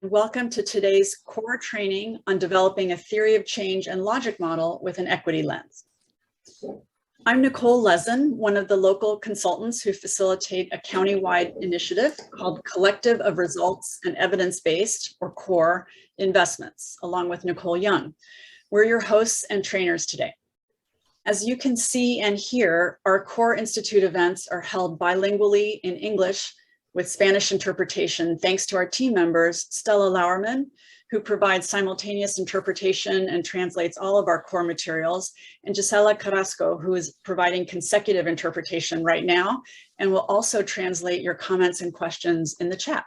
Welcome to today's core training on developing a theory of change and logic model with an equity lens. I'm Nicole Lezin, one of the local consultants who facilitate a county-wide initiative called Collective of Results and Evidence-Based, or CORE, Investments, along with Nicole Young. We're your hosts and trainers today. As you can see and hear, our CORE Institute events are held bilingually in English with Spanish interpretation, thanks to our team members, Stella Lauerman, who provides simultaneous interpretation and translates all of our core materials, and Gisella Carrasco, who is providing consecutive interpretation right now, and will also translate your comments and questions in the chat.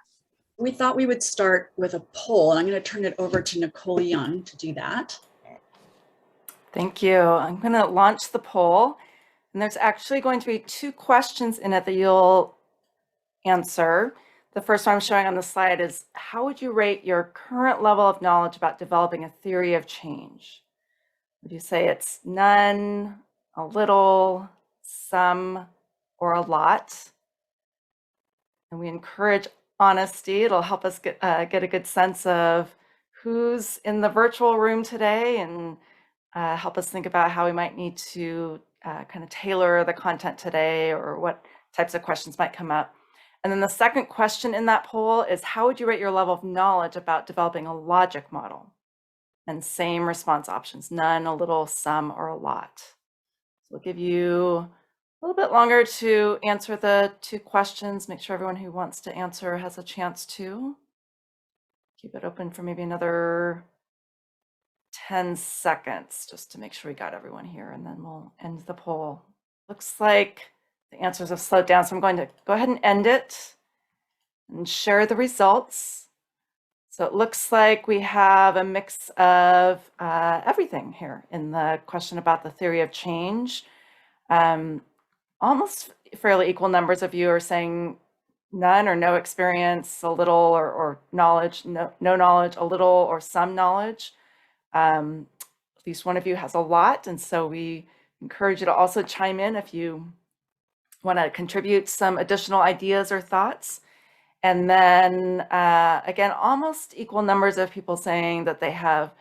We thought we would start with a poll, and I'm going to turn it over to Nicole Young to do that. Thank you. I'm going to launch the poll, and there's actually going to be 2 questions in it that you'll answer. The first one I'm showing on the slide is, how would you rate your current level of knowledge about developing a theory of change? Would you say it's none, a little, some, or a lot? And we encourage honesty. It'll help us get a good sense of who's in the virtual room today, and help us think about how we might need to kind of tailor the content today, or what types of questions might come up. And then the second question in that poll is, how would you rate your level of knowledge about developing a logic model? And same response options, none, a little, some, or a lot. So we'll give you a little bit longer to answer the 2 questions. Make sure everyone who wants to answer has a chance to. Keep it open for maybe another 10 seconds, just to make sure we got everyone here, and then we'll end the poll. Looks like the answers have slowed down, so I'm going to go ahead and end it and share the results. So it looks like we have a mix of everything here in the question about the theory of change. Almost fairly equal numbers of you are saying none or no experience, a little or knowledge, no knowledge, a little or some knowledge. At least one of you has a lot, and so we encourage you to also chime in if you want to contribute some additional ideas or thoughts. And then again, almost equal numbers of people saying that they have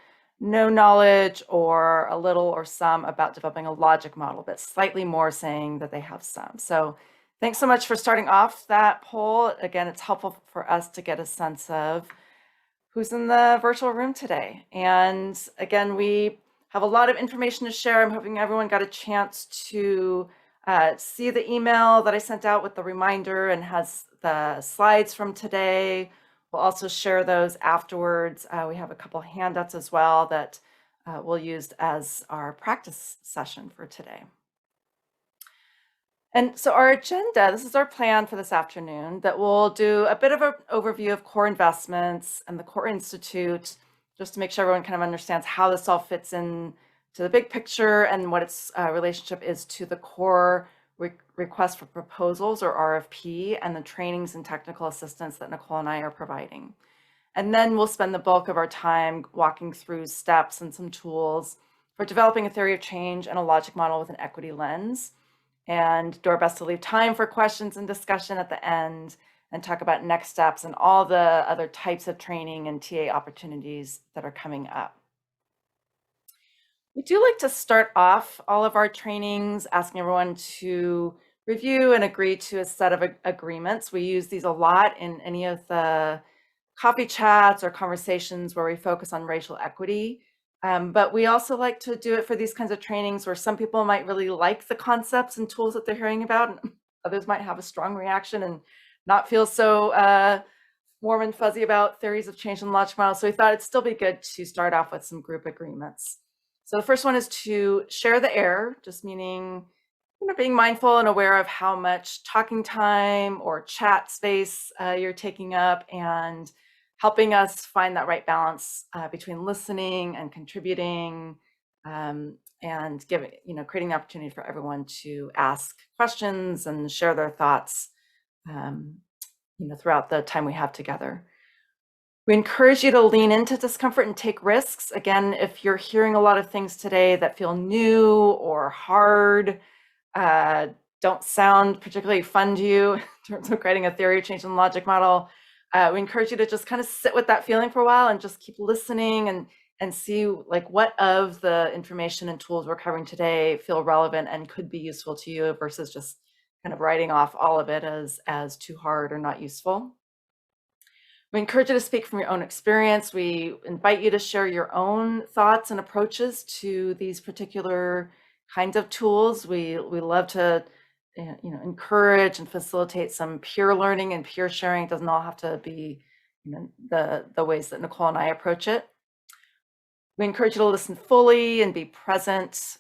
no knowledge or a little or some about developing a logic model, but slightly more saying that they have some. So thanks so much for starting off that poll. Again, it's helpful for us to get a sense of who's in the virtual room today. And again, we have a lot of information to share. I'm hoping everyone got a chance to see the email that I sent out with the reminder and has the slides from today. We'll also share those afterwards. We have a couple handouts as well that we'll use as our practice session for today. And so our agenda, this is our plan for this afternoon, that we'll do a bit of an overview of core investments and the Core Institute, just to make sure everyone kind of understands how this all fits in to the big picture and what its relationship is to the core request for proposals, or RFP, and the trainings and technical assistance that Nicole and I are providing. And then we'll spend the bulk of our time walking through steps and some tools for developing a theory of change and a logic model with an equity lens, and do our best to leave time for questions and discussion at the end, and talk about next steps and all the other types of training and TA opportunities that are coming up. We do like to start off all of our trainings asking everyone to review and agree to a set of agreements. We use these a lot in any of the coffee chats or conversations where we focus on racial equity. But we also like to do it for these kinds of trainings where some people might really like the concepts and tools that they're hearing about, and others might have a strong reaction and not feel so warm and fuzzy about theories of change and logic models. So we thought it'd still be good to start off with some group agreements. So the first one is to share the air, just meaning being mindful and aware of how much talking time or chat space you're taking up, and helping us find that right balance between listening and contributing, and creating the opportunity for everyone to ask questions and share their thoughts throughout the time we have together. We encourage you to lean into discomfort and take risks. Again, if you're hearing a lot of things today that feel new or hard, don't sound particularly fun to you in terms of creating a theory of change and logic model, We encourage you to just kind of sit with that feeling for a while and just keep listening and see like what of the information and tools we're covering today feel relevant and could be useful to you versus just kind of writing off all of it as too hard or not useful. We encourage you to speak from your own experience. We invite you to share your own thoughts and approaches to these particular kinds of tools. We love to encourage and facilitate some peer learning and peer sharing. It doesn't all have to be the ways that Nicole and I approach it. We encourage you to listen fully and be present,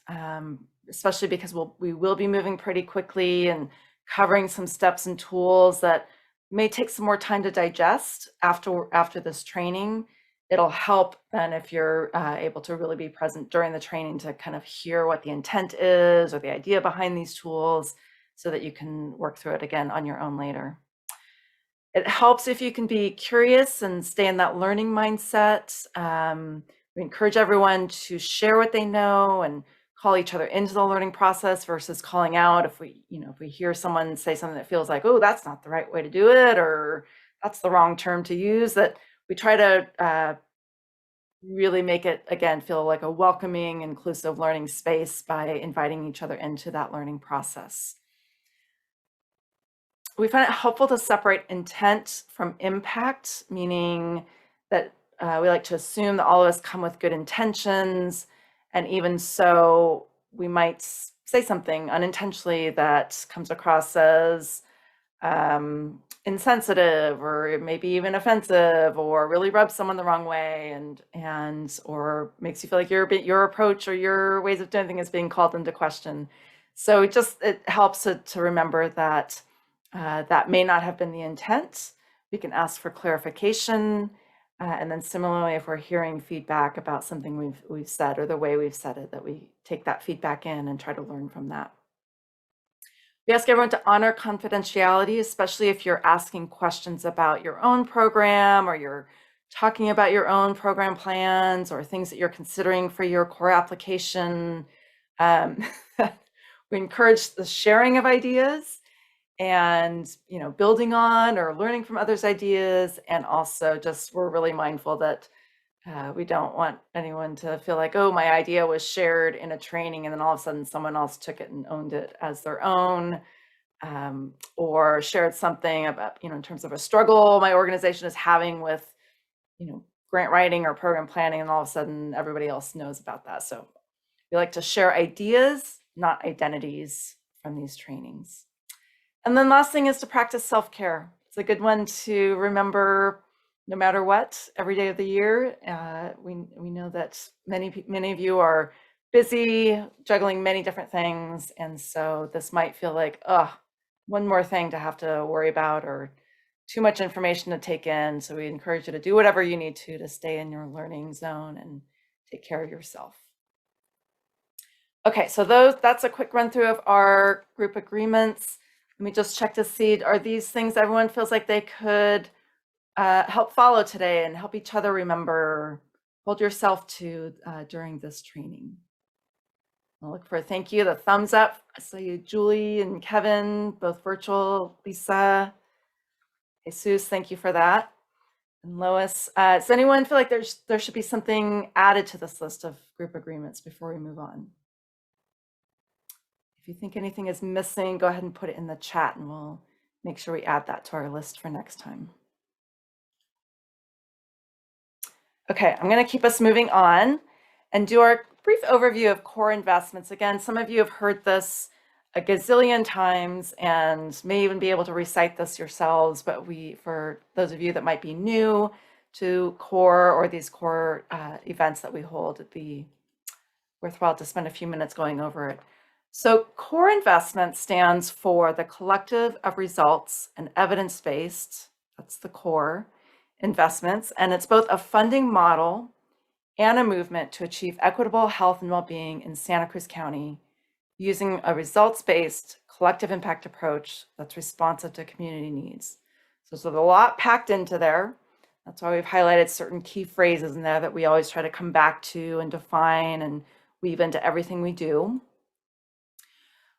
especially because we will be moving pretty quickly and covering some steps and tools that may take some more time to digest after this training. It'll help then if you're able to really be present during the training to kind of hear what the intent is or the idea behind these tools so that you can work through it again on your own later. It helps if you can be curious and stay in that learning mindset. We encourage everyone to share what they know and call each other into the learning process versus calling out if we hear someone say something that feels like, oh, that's not the right way to do it, or that's the wrong term to use, that we try to really make it, again, feel like a welcoming, inclusive learning space by inviting each other into that learning process. We find it helpful to separate intent from impact, meaning that we like to assume that all of us come with good intentions, and even so, we might say something unintentionally that comes across as insensitive or maybe even offensive or really rubs someone the wrong way and or makes you feel like your approach or your ways of doing things is being called into question. So it helps to remember that that may not have been the intent. We can ask for clarification. And then similarly, if we're hearing feedback about something we've said or the way we've said it, that we take that feedback in and try to learn from that. We ask everyone to honor confidentiality, especially if you're asking questions about your own program or you're talking about your own program plans or things that you're considering for your core application. We encourage the sharing of ideas and building on or learning from others' ideas, and also just we're really mindful that we don't want anyone to feel like, oh, my idea was shared in a training and then all of a sudden someone else took it and owned it as their own, or shared something about in terms of a struggle my organization is having with grant writing or program planning, and all of a sudden everybody else knows about that. So we like to share ideas, not identities, from these trainings. And then last thing is to practice self-care. It's a good one to remember no matter what, every day of the year. We know that many of you are busy juggling many different things. And so this might feel like, one more thing to have to worry about or too much information to take in. So we encourage you to do whatever you need to stay in your learning zone and take care of yourself. Okay, so that's a quick run through of our group agreements. Let me just check to see, are these things everyone feels like they could help follow today and help each other remember, hold yourself to during this training? I'll look for a thank you, the thumbs up. I saw you, Julie and Kevin, both virtual. Lisa, Jesus, thank you for that. And Lois, does anyone feel like there should be something added to this list of group agreements before we move on? If you think anything is missing, go ahead and put it in the chat and we'll make sure we add that to our list for next time. Okay, I'm going to keep us moving on and do our brief overview of core investments. Again, some of you have heard this a gazillion times and may even be able to recite this yourselves, but for those of you that might be new to core or these core events that we hold, it'd be worthwhile to spend a few minutes going over it. So core investment stands for the collective of results and evidence-based, that's the core investments, and it's both a funding model and a movement to achieve equitable health and well-being in Santa Cruz County using a results-based collective impact approach that's responsive to community needs. So there's a lot packed into there. That's why we've highlighted certain key phrases in there that we always try to come back to and define and weave into everything we do.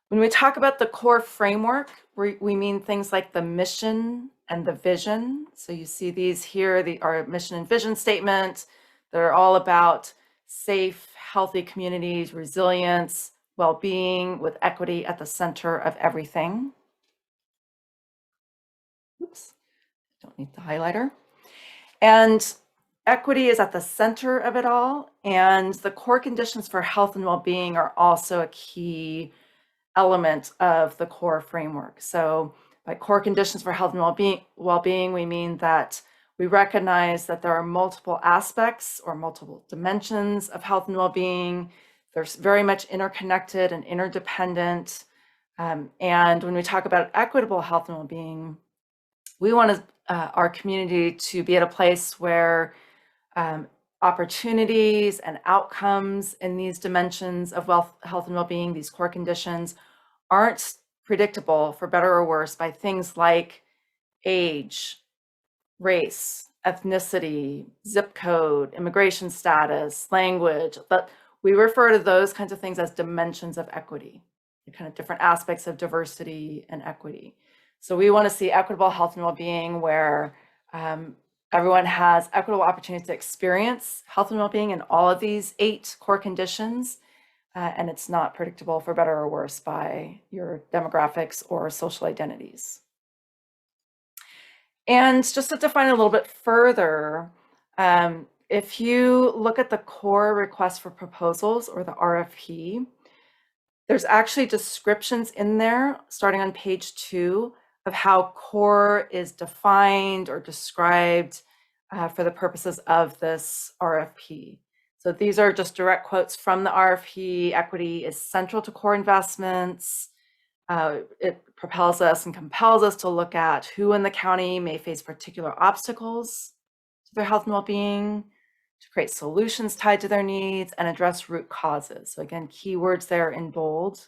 When we talk about the core framework, we mean things like the mission and the vision. So you see these here, our mission and vision statement. They're all about safe, healthy communities, resilience, well-being, with equity at the center of everything. Oops, don't need the highlighter. And equity is at the center of it all. And the core conditions for health and well-being are also a key element of the core framework. So by core conditions for health and well-being, we mean that we recognize that there are multiple aspects or multiple dimensions of health and well-being. They're very much interconnected and interdependent. And when we talk about equitable health and well-being, we want our community to be at a place where opportunities and outcomes in these dimensions of health and well-being, these core conditions, aren't predictable, for better or worse, by things like age, race, ethnicity, zip code, immigration status, language. But we refer to those kinds of things as dimensions of equity, the kind of different aspects of diversity and equity. So we want to see equitable health and well-being where everyone has equitable opportunities to experience health and well-being in all of these 8 core conditions. And it's not predictable, for better or worse, by your demographics or social identities. And just to define a little bit further, if you look at the core request for proposals, or the RFP, there's actually descriptions in there, starting on page 2, of how core is defined or described for the purposes of this RFP. So these are just direct quotes from the RFP. Equity is central to core investments. It propels us and compels us to look at who in the county may face particular obstacles to their health and well-being, to create solutions tied to their needs, and address root causes. So again, keywords there in bold.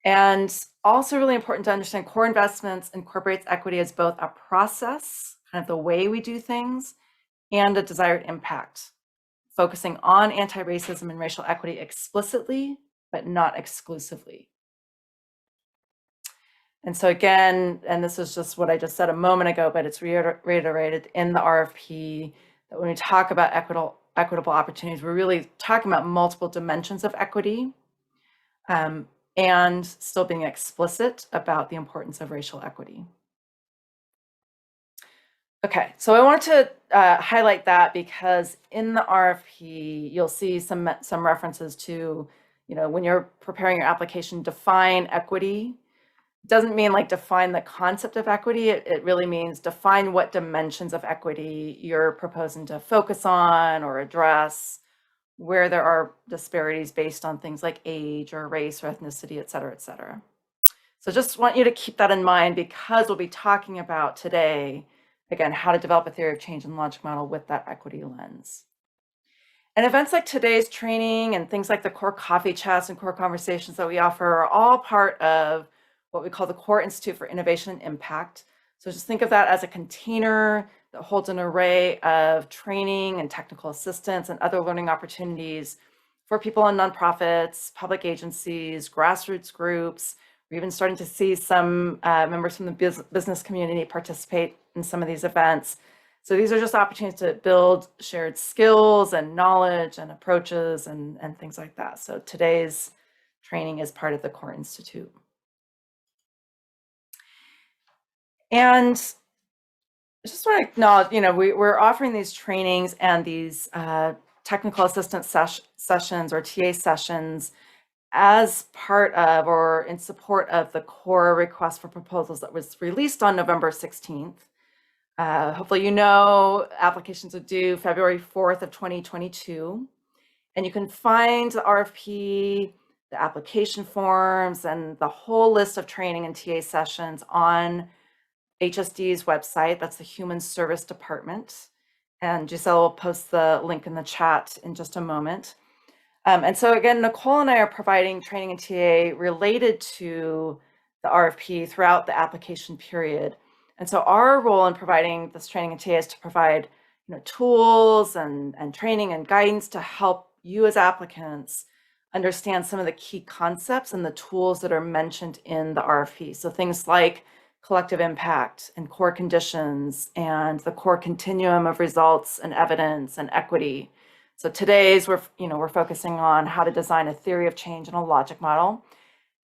And also really important to understand, core investments incorporates equity as both a process, kind of the way we do things, and a desired impact, focusing on anti-racism and racial equity explicitly, but not exclusively. And so again, and this is just what I just said a moment ago, but it's reiterated in the RFP, that when we talk about equitable opportunities, we're really talking about multiple dimensions of equity, and still being explicit about the importance of racial equity. Okay, so I want to highlight that because in the RFP, you'll see some references to, when you're preparing your application, define equity. It doesn't mean like define the concept of equity. It really means define what dimensions of equity you're proposing to focus on or address, where there are disparities based on things like age or race or ethnicity, et cetera, et cetera. So just want you to keep that in mind, because we'll be talking about today, again, how to develop a theory of change and logic model with that equity lens. And events like today's training and things like the core coffee chats and core conversations that we offer are all part of what we call the Core Institute for Innovation and Impact. So just think of that as a container that holds an array of training and technical assistance and other learning opportunities for people in nonprofits, public agencies, grassroots groups. We're even starting to see some members from the business community participate in some of these events. So these are just opportunities to build shared skills and knowledge and approaches and things like that. So today's training is part of the Core Institute. And I just want to acknowledge, we're offering these trainings and these technical assistance sessions or TA sessions as part of or in support of the core request for proposals that was released on November 16th. Hopefully, applications are due February 4th of 2022. And you can find the RFP, the application forms, and the whole list of training and TA sessions on HSD's website. That's the Human Service Department. And Gisella will post the link in the chat in just a moment. And so again, Nicole and I are providing training and TA related to the RFP throughout the application period. And so our role in providing this training and TA is to provide tools and training and guidance to help you as applicants understand some of the key concepts and the tools that are mentioned in the RFP. So things like collective impact and core conditions and the core continuum of results and evidence and equity. So today's we're focusing on how to design a theory of change and a logic model.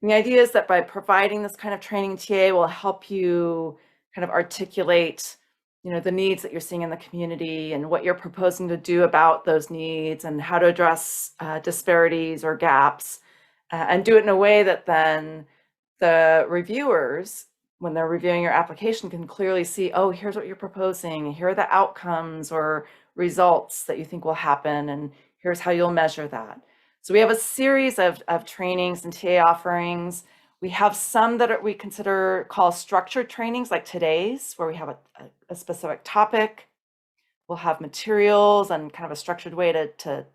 And the idea is that by providing this kind of training, TA will help you kind of articulate, the needs that you're seeing in the community and what you're proposing to do about those needs and how to address disparities or gaps, and do it in a way that then the reviewers, when they're reviewing your application, can clearly see, oh, here's what you're proposing, here are the outcomes or results that you think will happen, and here's how you'll measure that. So we have a series of trainings and TA offerings. We have some that we call structured trainings, like today's, where we have a specific topic. We'll have materials and kind of a structured way to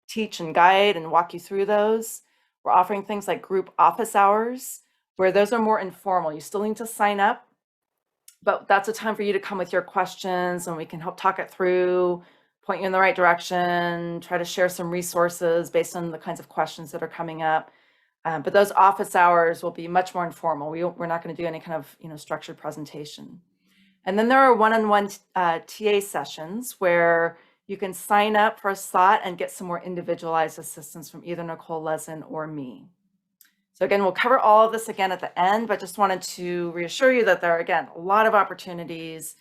teach and guide and walk you through those. We're offering things like group office hours, where those are more informal. You still need to sign up, but that's a time for you to come with your questions and we can help talk it through, point you in the right direction, try to share some resources based on the kinds of questions that are coming up. But those office hours will be much more informal. We're not going to do any kind of structured presentation. And then there are one-on-one TA sessions where you can sign up for a slot and get some more individualized assistance from either Nicole, Lezin, or me. So again, we'll cover all of this again at the end, but just wanted to reassure you that there are, again, a lot of opportunities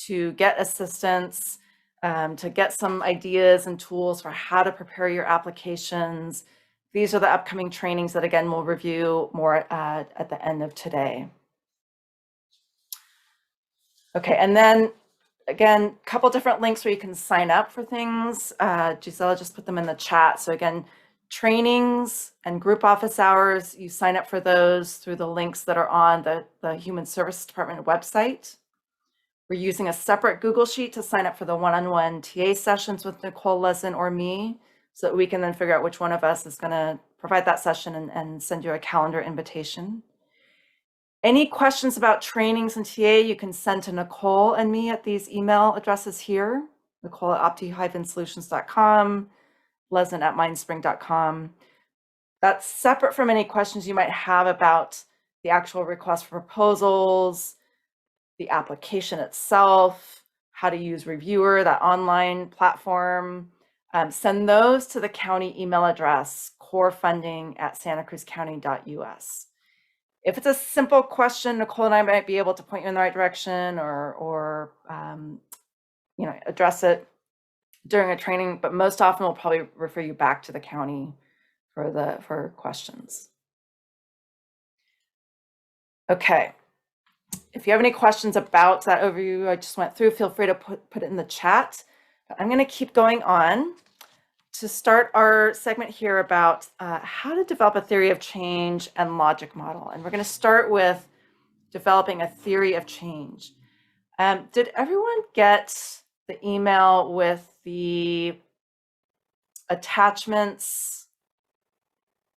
to get assistance, to get some ideas and tools for how to prepare your applications. These are the upcoming trainings that, again, we'll review more at the end of today. Okay, and then, again, a couple different links where you can sign up for things. Gisella just put them in the chat. So again, trainings and group office hours, you sign up for those through the links that are on the Human Services Department website. We're using a separate Google Sheet to sign up for the one-on-one TA sessions with Nicole, Lezin, or me, so that we can then figure out which one of us is going to provide that session and send you a calendar invitation. Any questions about trainings and TA, you can send to Nicole and me at these email addresses here, nicole@opti-solutions.com, lezin@mindspring.com. That's separate from any questions you might have about the actual request for proposals, the application itself, how to use Reviewer, that online platform. Send those to the county email address, corefunding@santacruzcounty.us. If it's a simple question, Nicole and I might be able to point you in the right direction or address it during a training, but most often we'll probably refer you back to the county for questions. Okay. If you have any questions about that overview I just went through, feel free to put it in the chat. But I'm going to keep going on to start our segment here about how to develop a theory of change and logic model. And we're going to start with developing a theory of change. Did everyone get the email with the attachments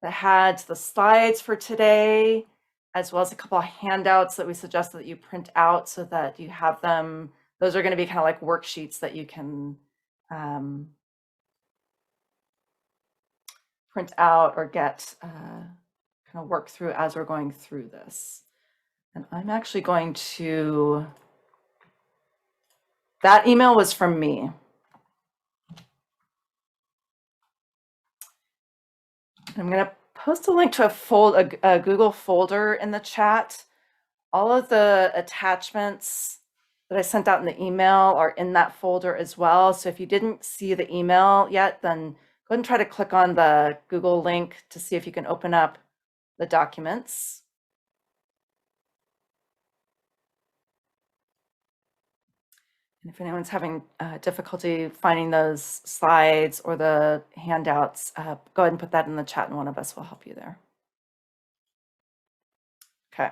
that had the slides for today, as well as a couple of handouts that we suggest that you print out so that you have them? Those are going to be kind of like worksheets that you can print out or get kind of work through as we're going through this. And I'm actually going to, that email was from me. I'm going to post a link to a Google folder in the chat. All of the attachments that I sent out in the email are in that folder as well. So if you didn't see the email yet, then go ahead and try to click on the Google link to see if you can open up the documents. And if anyone's having difficulty finding those slides or the handouts, go ahead and put that in the chat and one of us will help you there. Okay.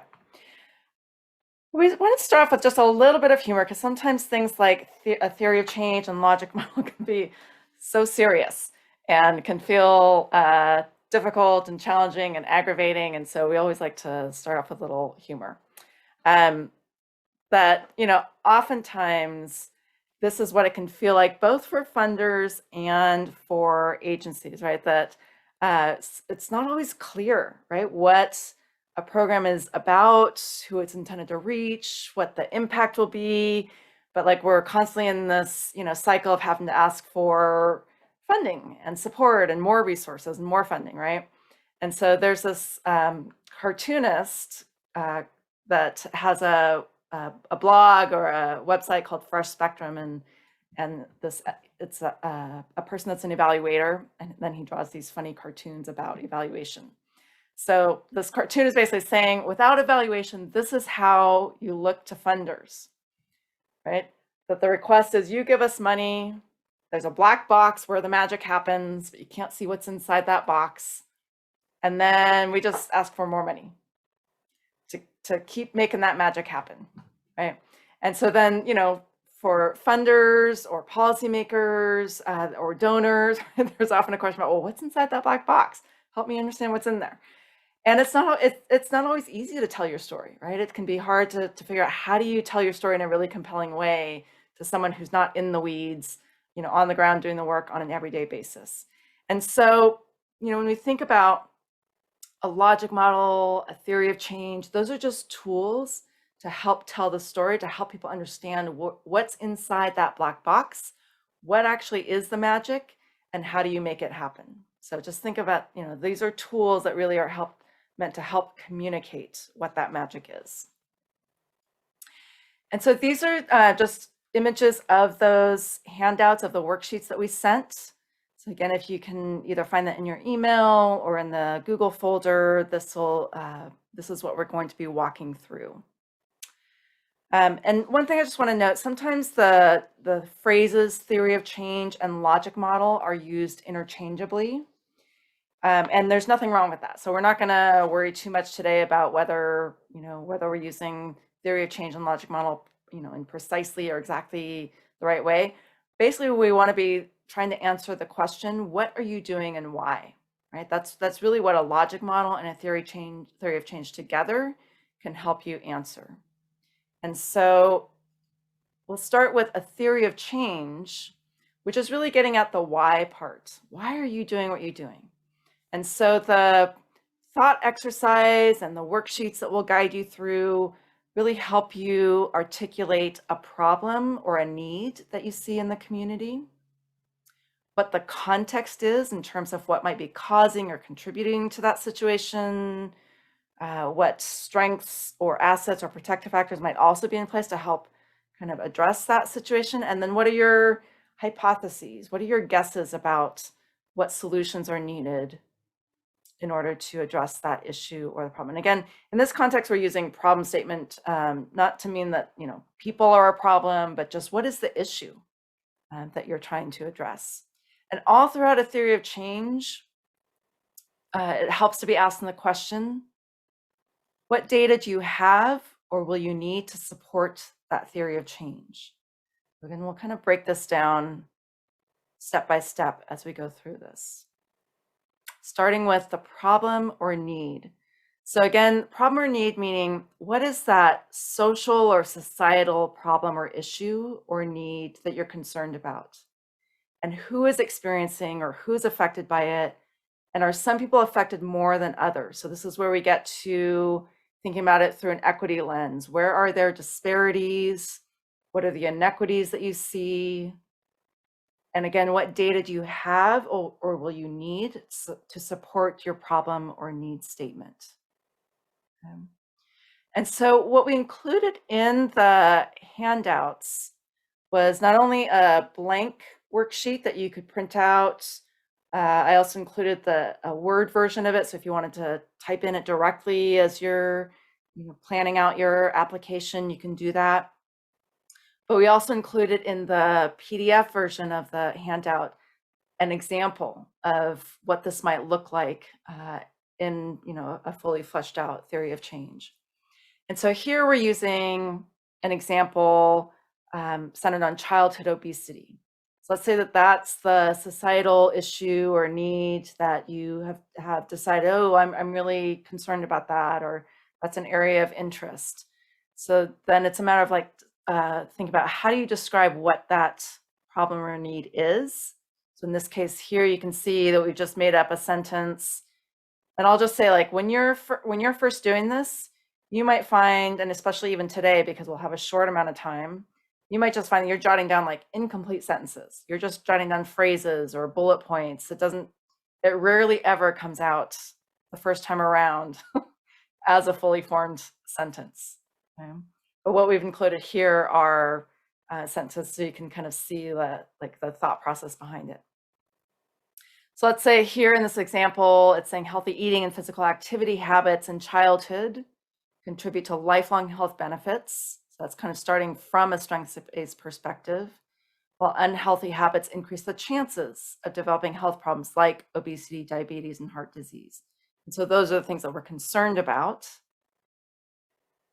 We want to start off with just a little bit of humor, because sometimes things like a theory of change and logic model can be so serious and can feel difficult and challenging and aggravating. And so we always like to start off with a little humor. But, oftentimes this is what it can feel like, both for funders and for agencies, right? That it's not always clear, right? What a program is about, who it's intended to reach, what the impact will be. But like we're constantly in this, cycle of having to ask for funding and support and more resources and more funding, right? And so there's this cartoonist that has a blog or a website called Fresh Spectrum, and it's a person that's an evaluator, and then he draws these funny cartoons about evaluation. So this cartoon is basically saying, without evaluation, this is how you look to funders, right? That the request is you give us money, there's a black box where the magic happens, but you can't see what's inside that box. And then we just ask for more money to keep making that magic happen, right? And so then, for funders or policymakers or donors, there's often a question about, well, what's inside that black box? Help me understand what's in there. And it's not always easy to tell your story, right? It can be hard to figure out, how do you tell your story in a really compelling way to someone who's not in the weeds, on the ground doing the work on an everyday basis. And so, when we think about a logic model, a theory of change, those are just tools to help tell the story, to help people understand what's inside that black box, what actually is the magic, and how do you make it happen. So just think about, these are tools that really are meant to help communicate what that magic is. And so these are just images of those handouts, of the worksheets that we sent. So again, if you can either find that in your email or in the Google folder, this is what we're going to be walking through. And one thing I just want to note, sometimes the phrases theory of change and logic model are used interchangeably. And there's nothing wrong with that. So we're not going to worry too much today about whether we're using theory of change and logic model, in precisely or exactly the right way. Basically, we want to be trying to answer the question, what are you doing and why, right? That's really what a logic model and a theory of change together can help you answer. And so we'll start with a theory of change, which is really getting at the why part. Why are you doing what you're doing? And so the thought exercise and the worksheets that we'll guide you through really help you articulate a problem or a need that you see in the community, what the context is in terms of what might be causing or contributing to that situation, what strengths or assets or protective factors might also be in place to help kind of address that situation. And then what are your hypotheses? What are your guesses about what solutions are needed in order to address that issue or the problem? And again, in this context, we're using problem statement, not to mean that, people are a problem, but just what is the issue that you're trying to address? And all throughout a theory of change, it helps to be asking the question, what data do you have or will you need to support that theory of change? Again, we'll kind of break this down step by step as we go through this. Starting with the problem or need. So again, problem or need meaning, what is that social or societal problem or issue or need that you're concerned about? And who is experiencing or who's affected by it? And are some people affected more than others? So this is where we get to thinking about it through an equity lens. Where are there disparities? What are the inequities that you see? And again, what data do you have or will you need to support your problem or need statement? And so what we included in the handouts was not only a blank worksheet that you could print out. I also included a Word version of it. So if you wanted to type in it directly as you're planning out your application, you can do that. But we also included in the PDF version of the handout an example of what this might look like in a fully fleshed out theory of change. And so here we're using an example centered on childhood obesity. So let's say that that's the societal issue or need that you have decided, oh, I'm really concerned about that, or that's an area of interest. So then it's a matter of think about, how do you describe what that problem or need is? So in this case here, you can see that we've just made up a sentence And I'll just say, like, when you're first doing this, you might find, and especially even today, because we'll have a short amount of time, you might just find that you're jotting down like incomplete sentences. You're just jotting down phrases or bullet points. It rarely ever comes out the first time around as a fully formed sentence. Okay? But what we've included here are sentences so you can kind of see the thought process behind it. So let's say here in this example, it's saying healthy eating and physical activity habits in childhood contribute to lifelong health benefits. So that's kind of starting from a strengths-based perspective, while unhealthy habits increase the chances of developing health problems like obesity, diabetes, and heart disease. And so those are the things that we're concerned about.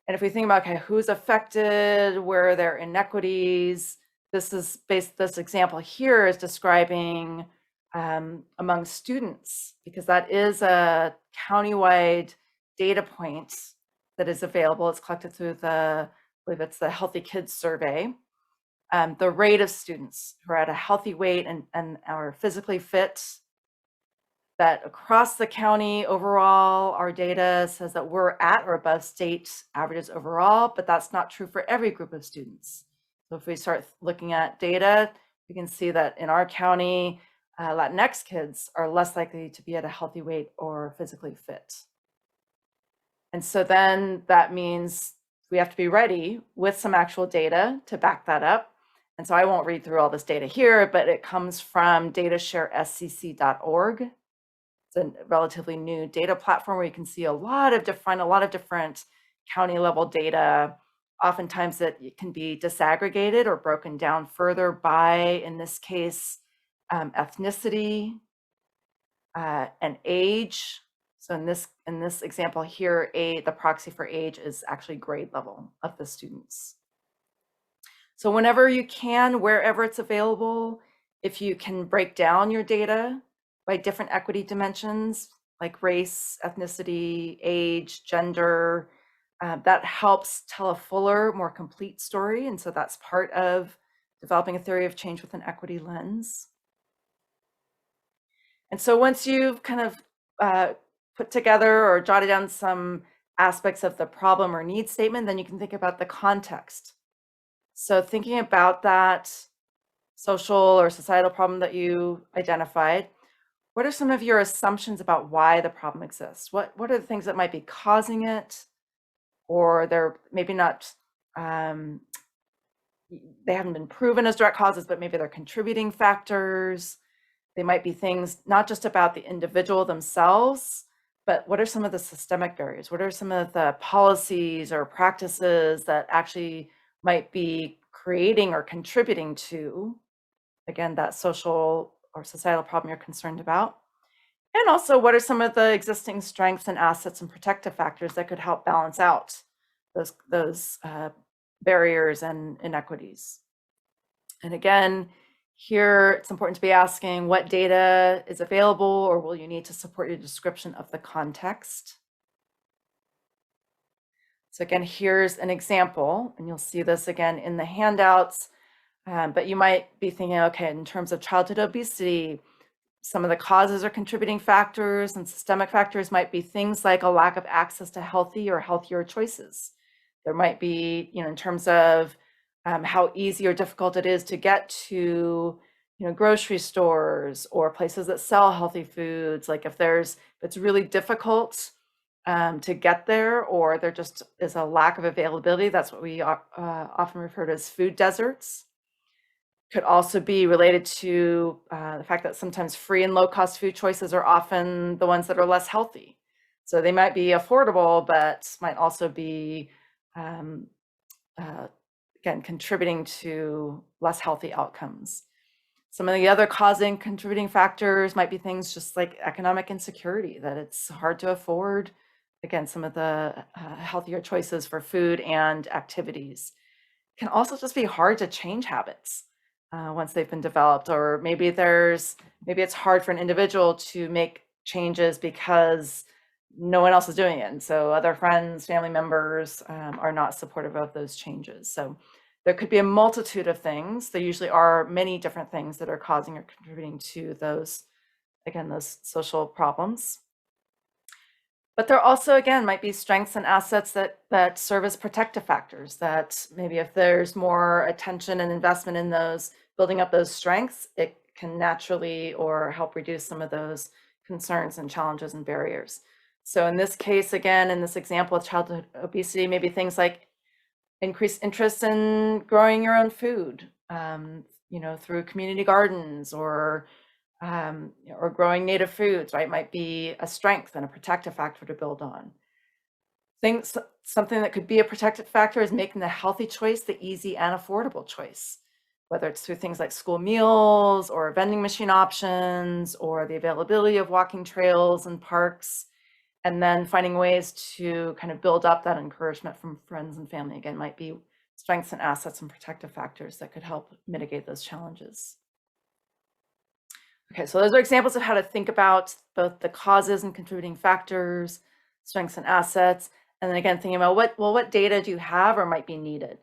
And if we think about, okay, who's affected, where are there inequities, this example here is describing among students, because that is a countywide data point that is available. It's collected through I believe it's the Healthy Kids Survey. The rate of students who are at a healthy weight and are physically fit, that across the county overall, our data says that we're at or above state averages overall, but that's not true for every group of students. So if we start looking at data, we can see that in our county, Latinx kids are less likely to be at a healthy weight or physically fit. And so then that means we have to be ready with some actual data to back that up. And so I won't read through all this data here, but it comes from datasharescc.org. It's a relatively new data platform where you can see a lot of different county level data. Oftentimes it can be disaggregated or broken down further by, in this case, ethnicity and age. So in this example here, the proxy for age is actually grade level of the students. So whenever you can, wherever it's available, if you can break down your data by different equity dimensions like race, ethnicity, age, gender, that helps tell a fuller, more complete story. And so that's part of developing a theory of change with an equity lens. And so once you've kind of put together or jotted down some aspects of the problem or need statement, then you can think about the context. So thinking about that social or societal problem that you identified, what are some of your assumptions about why the problem exists? What are the things that might be causing it? Or they're maybe not, they haven't been proven as direct causes, but maybe they're contributing factors. They might be things not just about the individual themselves, but what are some of the systemic barriers? What are some of the policies or practices that actually might be creating or contributing to, again, that social or societal problem you're concerned about? And also, what are some of the existing strengths and assets and protective factors that could help balance out those barriers and inequities? And again, here it's important to be asking what data is available or will you need to support your description of the context. So again, here's an example, and you'll see this again in the handouts, but you might be thinking, okay, in terms of childhood obesity, some of the causes or contributing factors and systemic factors might be things like a lack of access to healthy or healthier choices. There might be, in terms of how easy or difficult it is to get to, grocery stores or places that sell healthy foods. Like if it's really difficult to get there, or there just is a lack of availability, that's what we often refer to as food deserts. Could also be related to the fact that sometimes free and low-cost food choices are often the ones that are less healthy. So they might be affordable, but might also be, again, contributing to less healthy outcomes. Some of the other contributing factors might be things just like economic insecurity, that it's hard to afford, again, some of the healthier choices for food and activities. It can also just be hard to change habits once they've been developed, or maybe it's hard for an individual to make changes because no one else is doing it. And so other friends, family members are not supportive of those changes. So there could be a multitude of things. There usually are many different things that are causing or contributing to those social problems. But there also, again, might be strengths and assets that serve as protective factors, that maybe if there's more attention and investment in those, building up those strengths, it can naturally or help reduce some of those concerns and challenges and barriers. So in this case, again, in this example of childhood obesity, maybe things like increased interest in growing your own food, through community gardens or growing native foods, right, might be a strength and a protective factor to build on. Something that could be a protective factor is making the healthy choice the easy and affordable choice, whether it's through things like school meals or vending machine options or the availability of walking trails and parks, and then finding ways to kind of build up that encouragement from friends and family. Again, might be strengths and assets and protective factors that could help mitigate those challenges. Okay, so those are examples of how to think about both the causes and contributing factors, strengths and assets, and then again, thinking about what data do you have or might be needed?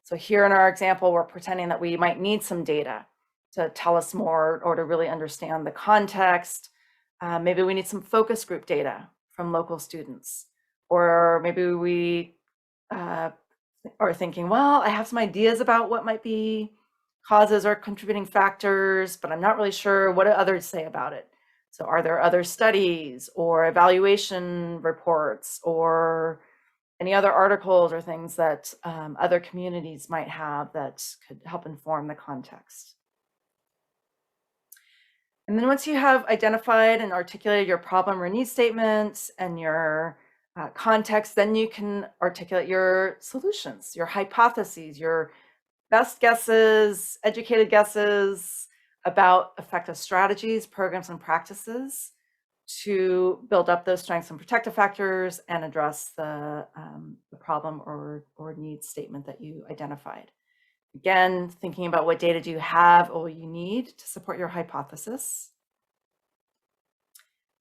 So here in our example, we're pretending that we might need some data to tell us more or to really understand the context. Maybe we need some focus group data from local students, or maybe we are thinking, well, I have some ideas about what might be causes or contributing factors, but I'm not really sure what do others say about it. So are there other studies or evaluation reports or any other articles or things that other communities might have that could help inform the context? And then once you have identified and articulated your problem or need statements and your context, then you can articulate your solutions, your hypotheses, your best guesses, educated guesses about effective strategies, programs, and practices to build up those strengths and protective factors and address the problem or need statement that you identified. Again, thinking about what data do you have or you need to support your hypothesis.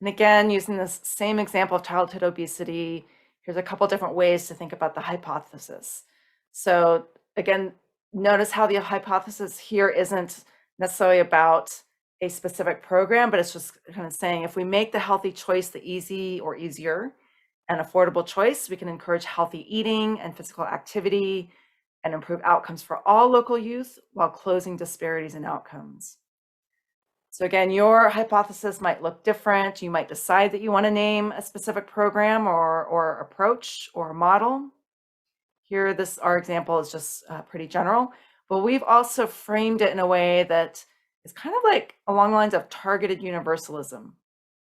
And again, using this same example of childhood obesity, here's a couple different ways to think about the hypothesis. So again, notice how the hypothesis here isn't necessarily about a specific program, but it's just kind of saying if we make the healthy choice the easy or easier and affordable choice, we can encourage healthy eating and physical activity and improve outcomes for all local youth while closing disparities in outcomes. So again, your hypothesis might look different. You might decide that you want to name a specific program or approach or model. Here, our example is just pretty general, but we've also framed it in a way that is kind of like along the lines of targeted universalism.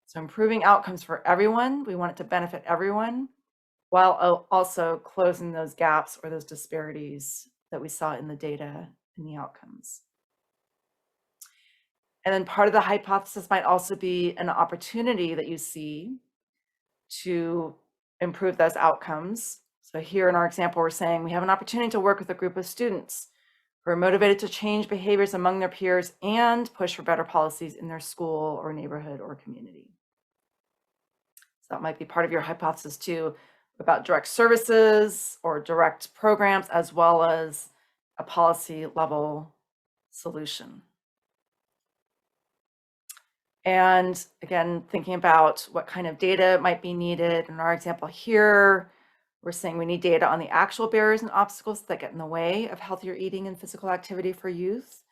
So improving outcomes for everyone, we want it to benefit everyone, while also closing those gaps or those disparities that we saw in the data and the outcomes. And then part of the hypothesis might also be an opportunity that you see to improve those outcomes. So here in our example, we're saying we have an opportunity to work with a group of students who are motivated to change behaviors among their peers and push for better policies in their school or neighborhood or community. So that might be part of your hypothesis too, about direct services or direct programs, as well as a policy level solution. And again, thinking about what kind of data might be needed. In our example here, we're saying we need data on the actual barriers and obstacles that get in the way of healthier eating and physical activity for youth,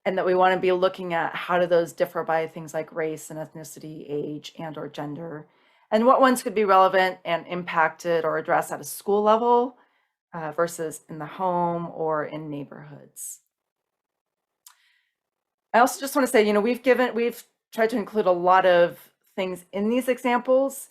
and that we want to be looking at how do those differ by things like race and ethnicity, age, and or gender, and what ones could be relevant and impacted or addressed at a school level versus in the home or in neighborhoods. I also just want to say, we've tried to include a lot of things in these examples.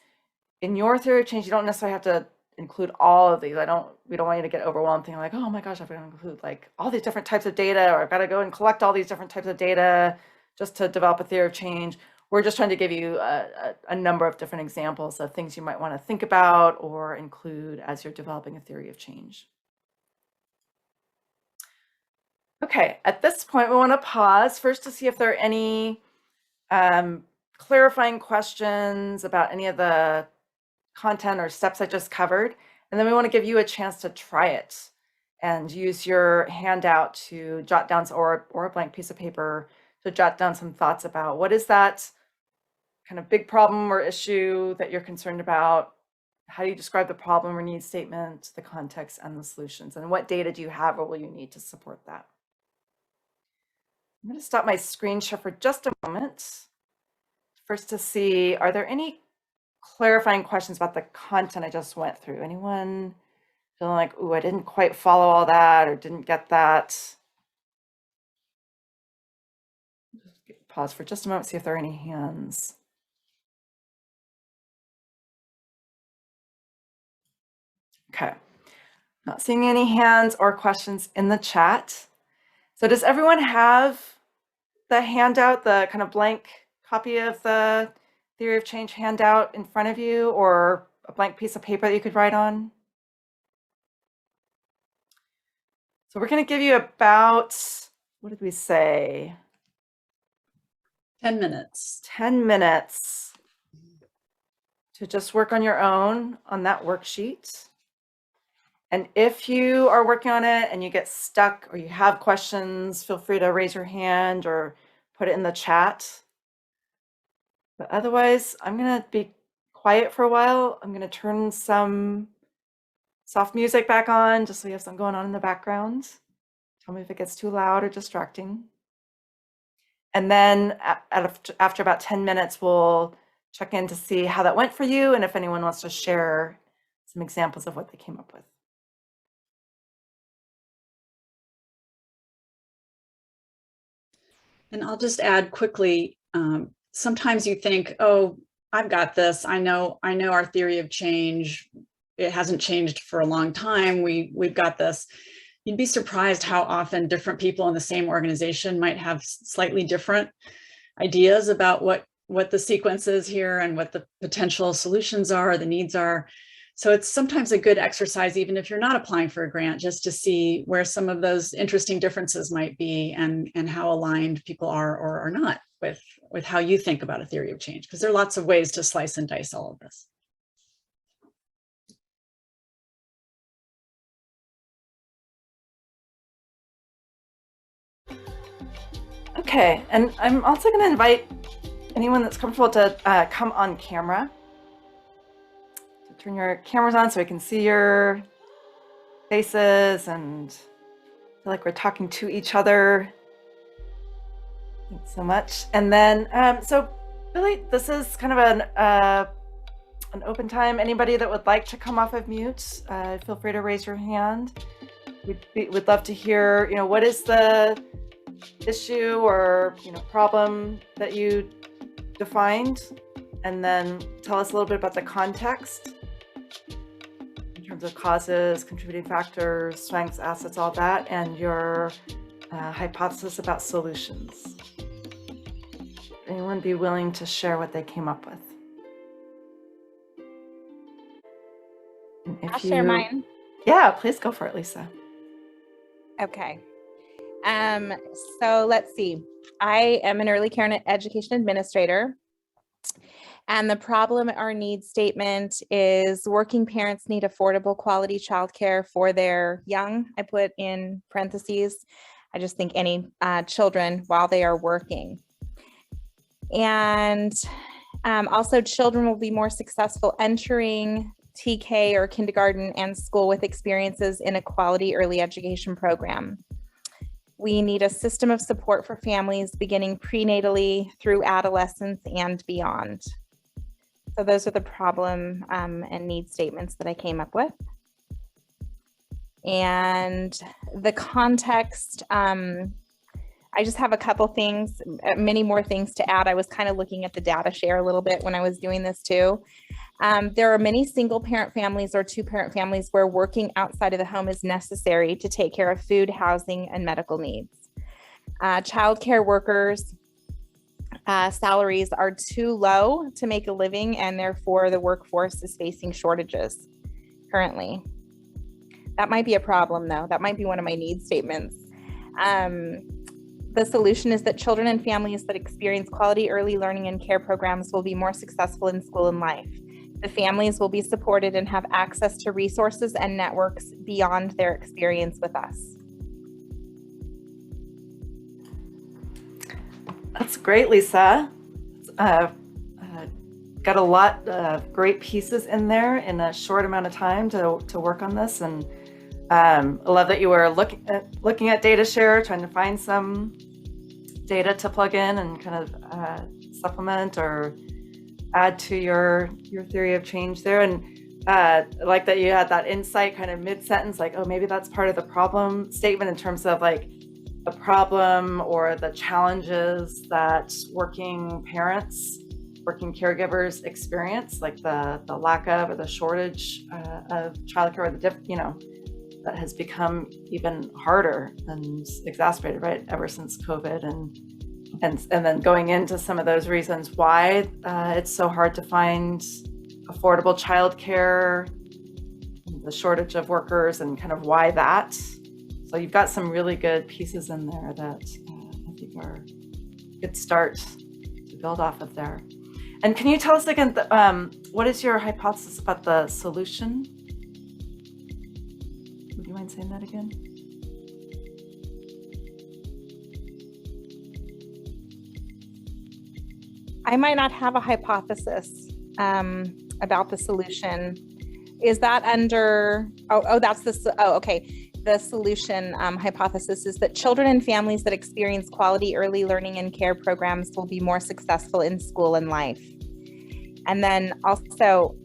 In your theory of change, you don't necessarily have to include all of these. We don't want you to get overwhelmed thinking like, oh my gosh, I've got to include like all these different types of data, or I've got to go and collect all these different types of data just to develop a theory of change. We're just trying to give you a number of different examples of things you might want to think about or include as you're developing a theory of change. Okay, at this point, we want to pause first to see if there are any clarifying questions about any of the content or steps I just covered. And then we want to give you a chance to try it and use your handout to jot down, or a blank piece of paper to jot down some thoughts about what is that kind of big problem or issue that you're concerned about, How do you describe the problem or need statement, the context, and the solutions? And what data do you have or will you need to support that? I'm going to stop my screen share for just a moment. First to see, are there any clarifying questions about the content I just went through? Anyone feeling like, ooh, I didn't quite follow all that or didn't get that? Pause for just a moment, see if there are any hands. Okay, not seeing any hands or questions in the chat. So does everyone have the handout, the kind of blank copy of the theory of change handout in front of you, or a blank piece of paper that you could write on? So we're going to give you about, what did we say? 10 minutes. 10 minutes to just work on your own on that worksheet. And if you are working on it and you get stuck or you have questions, feel free to raise your hand or put it in the chat. But otherwise, I'm going to be quiet for a while. I'm going to turn some soft music back on just so you have something going on in the background. Tell me if it gets too loud or distracting. And then after about 10 minutes, we'll check in to see how that went for you and if anyone wants to share some examples of what they came up with. And I'll just add quickly, sometimes you think, oh, I've got this. I know our theory of change. It hasn't changed for a long time. We've got this. You'd be surprised how often different people in the same organization might have slightly different ideas about what the sequence is here and what the potential solutions are, or the needs are. So it's sometimes a good exercise, even if you're not applying for a grant, just to see where some of those interesting differences might be and how aligned people are or are not with how you think about a theory of change, because there are lots of ways to slice and dice all of this. Okay, and I'm also going to invite anyone that's comfortable to come on camera. So turn your cameras on so we can see your faces and feel like we're talking to each other. Thanks so much. And then, so Billy, this is kind of an open time. Anybody that would like to come off of mute, feel free to raise your hand. We'd love to hear, what is the issue or problem that you defined, and then tell us a little bit about the context in terms of causes, contributing factors, strengths, assets, all that, and your hypothesis about solutions. Anyone be willing to share what they came up with? I'll share mine. Yeah, please go for it, Lisa. Okay. So let's see. I am an early care and education administrator. And the problem or need statement is working parents need affordable quality childcare for their young. I put in parentheses, I just think any children while they are working. And also children will be more successful entering TK or kindergarten and school with experiences in a quality early education program. We need a system of support for families beginning prenatally through adolescence and beyond. So those are the problem and need statements that I came up with. And the context, I just have a couple things, many more things to add. I was kind of looking at the data share a little bit when I was doing this too. There are many single parent families or two parent families where working outside of the home is necessary to take care of food, housing, and medical needs. Childcare workers' salaries are too low to make a living, and therefore the workforce is facing shortages currently. That might be a problem though. That might be one of my need statements. The solution is that children and families that experience quality early learning and care programs will be more successful in school and life. The families will be supported and have access to resources and networks beyond their experience with us. That's great, Lisa. got a lot of great pieces in there in a short amount of time to work on this. And I love that you were looking at data share, trying to find some data to plug in and kind of supplement or add to your theory of change there. And like that you had that insight kind of mid-sentence, like, oh, maybe that's part of the problem statement in terms of like the problem or the challenges that working parents, working caregivers experience, like the lack of or the shortage of childcare, or that has become even harder and exacerbated, right, ever since COVID, and then going into some of those reasons why it's so hard to find affordable childcare, the shortage of workers, and kind of why that. So you've got some really good pieces in there that I think are a good start to build off of there. And can you tell us again, what is your hypothesis about the solution? Would you mind saying that again? I might not have a hypothesis about the solution. Is that under, okay. The solution hypothesis is that children and families that experience quality early learning and care programs will be more successful in school and life. And then also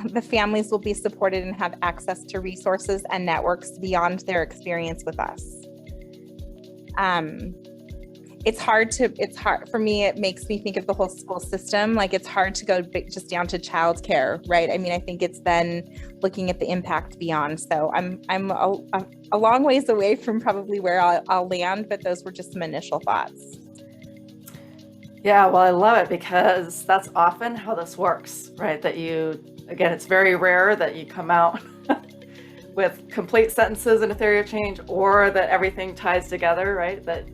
the families will be supported and have access to resources and networks beyond their experience with us. It's hard for me, it makes me think of the whole school system. Like, it's hard to go just down to childcare, right? I mean, I think it's then looking at the impact beyond. So I'm a long ways away from probably where I'll land, but those were just some initial thoughts. Yeah, well, I love it because that's often how this works, right? That again, it's very rare that you come out with complete sentences in a theory of change, or that everything ties together, right? But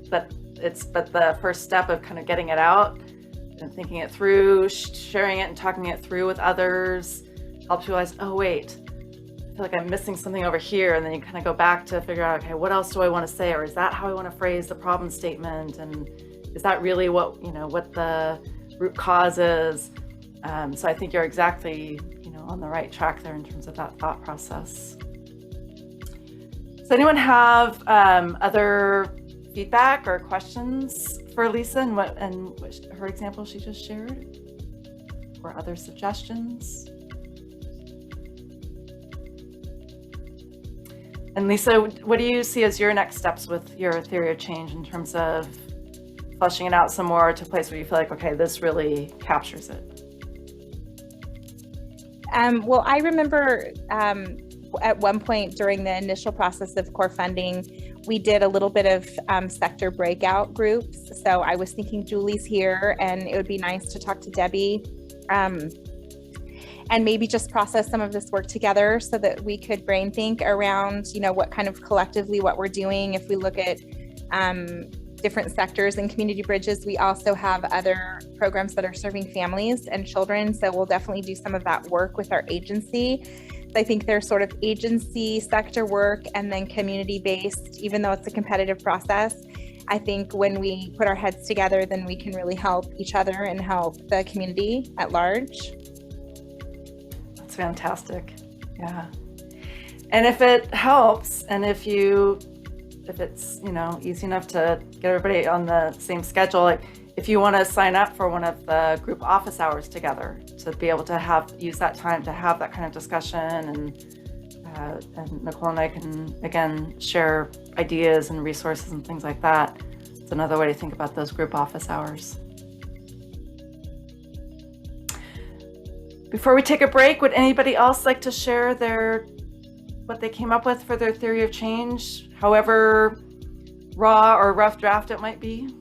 the first step of kind of getting it out and thinking it through, sharing it and talking it through with others helps you realize, oh, wait, I feel like I'm missing something over here. And then you kind of go back to figure out, okay, what else do I want to say? Or is that how I want to phrase the problem statement? And is that really what the root cause is? So I think you're exactly, on the right track there in terms of that thought process. Does anyone have other feedback or questions for Lisa and her example she just shared, or other suggestions? And Lisa, what do you see as your next steps with your theory of change in terms of fleshing it out some more to a place where you feel like, okay, this really captures it? Well, I remember at one point during the initial process of core funding, we did a little bit of sector breakout groups. So I was thinking Julie's here, and it would be nice to talk to Debbie and maybe just process some of this work together so that we could brain think around, what kind of collectively what we're doing. If we look at different sectors and community bridges, we also have other programs that are serving families and children. So we'll definitely do some of that work with our agency. I think there's sort of agency sector work and then community-based, even though it's a competitive process. I think when we put our heads together, then we can really help each other and help the community at large. That's fantastic. Yeah. And if it helps, and if it's, easy enough to get everybody on the same schedule, like if you want to sign up for one of the group office hours together to be able to use that time to have that kind of discussion, and Nicole and I can again share ideas and resources and things like that. It's another way to think about those group office hours. Before we take a break, would anybody else like to share what they came up with for their theory of change, however raw or rough draft it might be?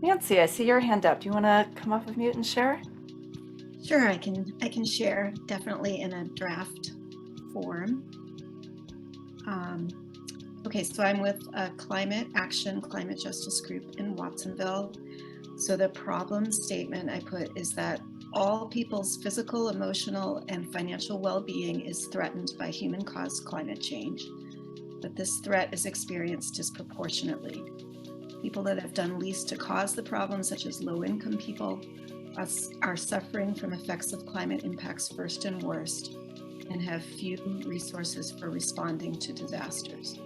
Nancy, I see your hand up. Do you want to come off of mute and share? Sure, I can share, definitely in a draft form. Okay, so I'm with a climate justice group in Watsonville. So the problem statement I put is that all people's physical, emotional, and financial well-being is threatened by human-caused climate change. but this threat is experienced disproportionately. People that have done least to cause the problem, such as low-income people, are suffering from effects of climate impacts first and worst, and have few resources for responding to disasters.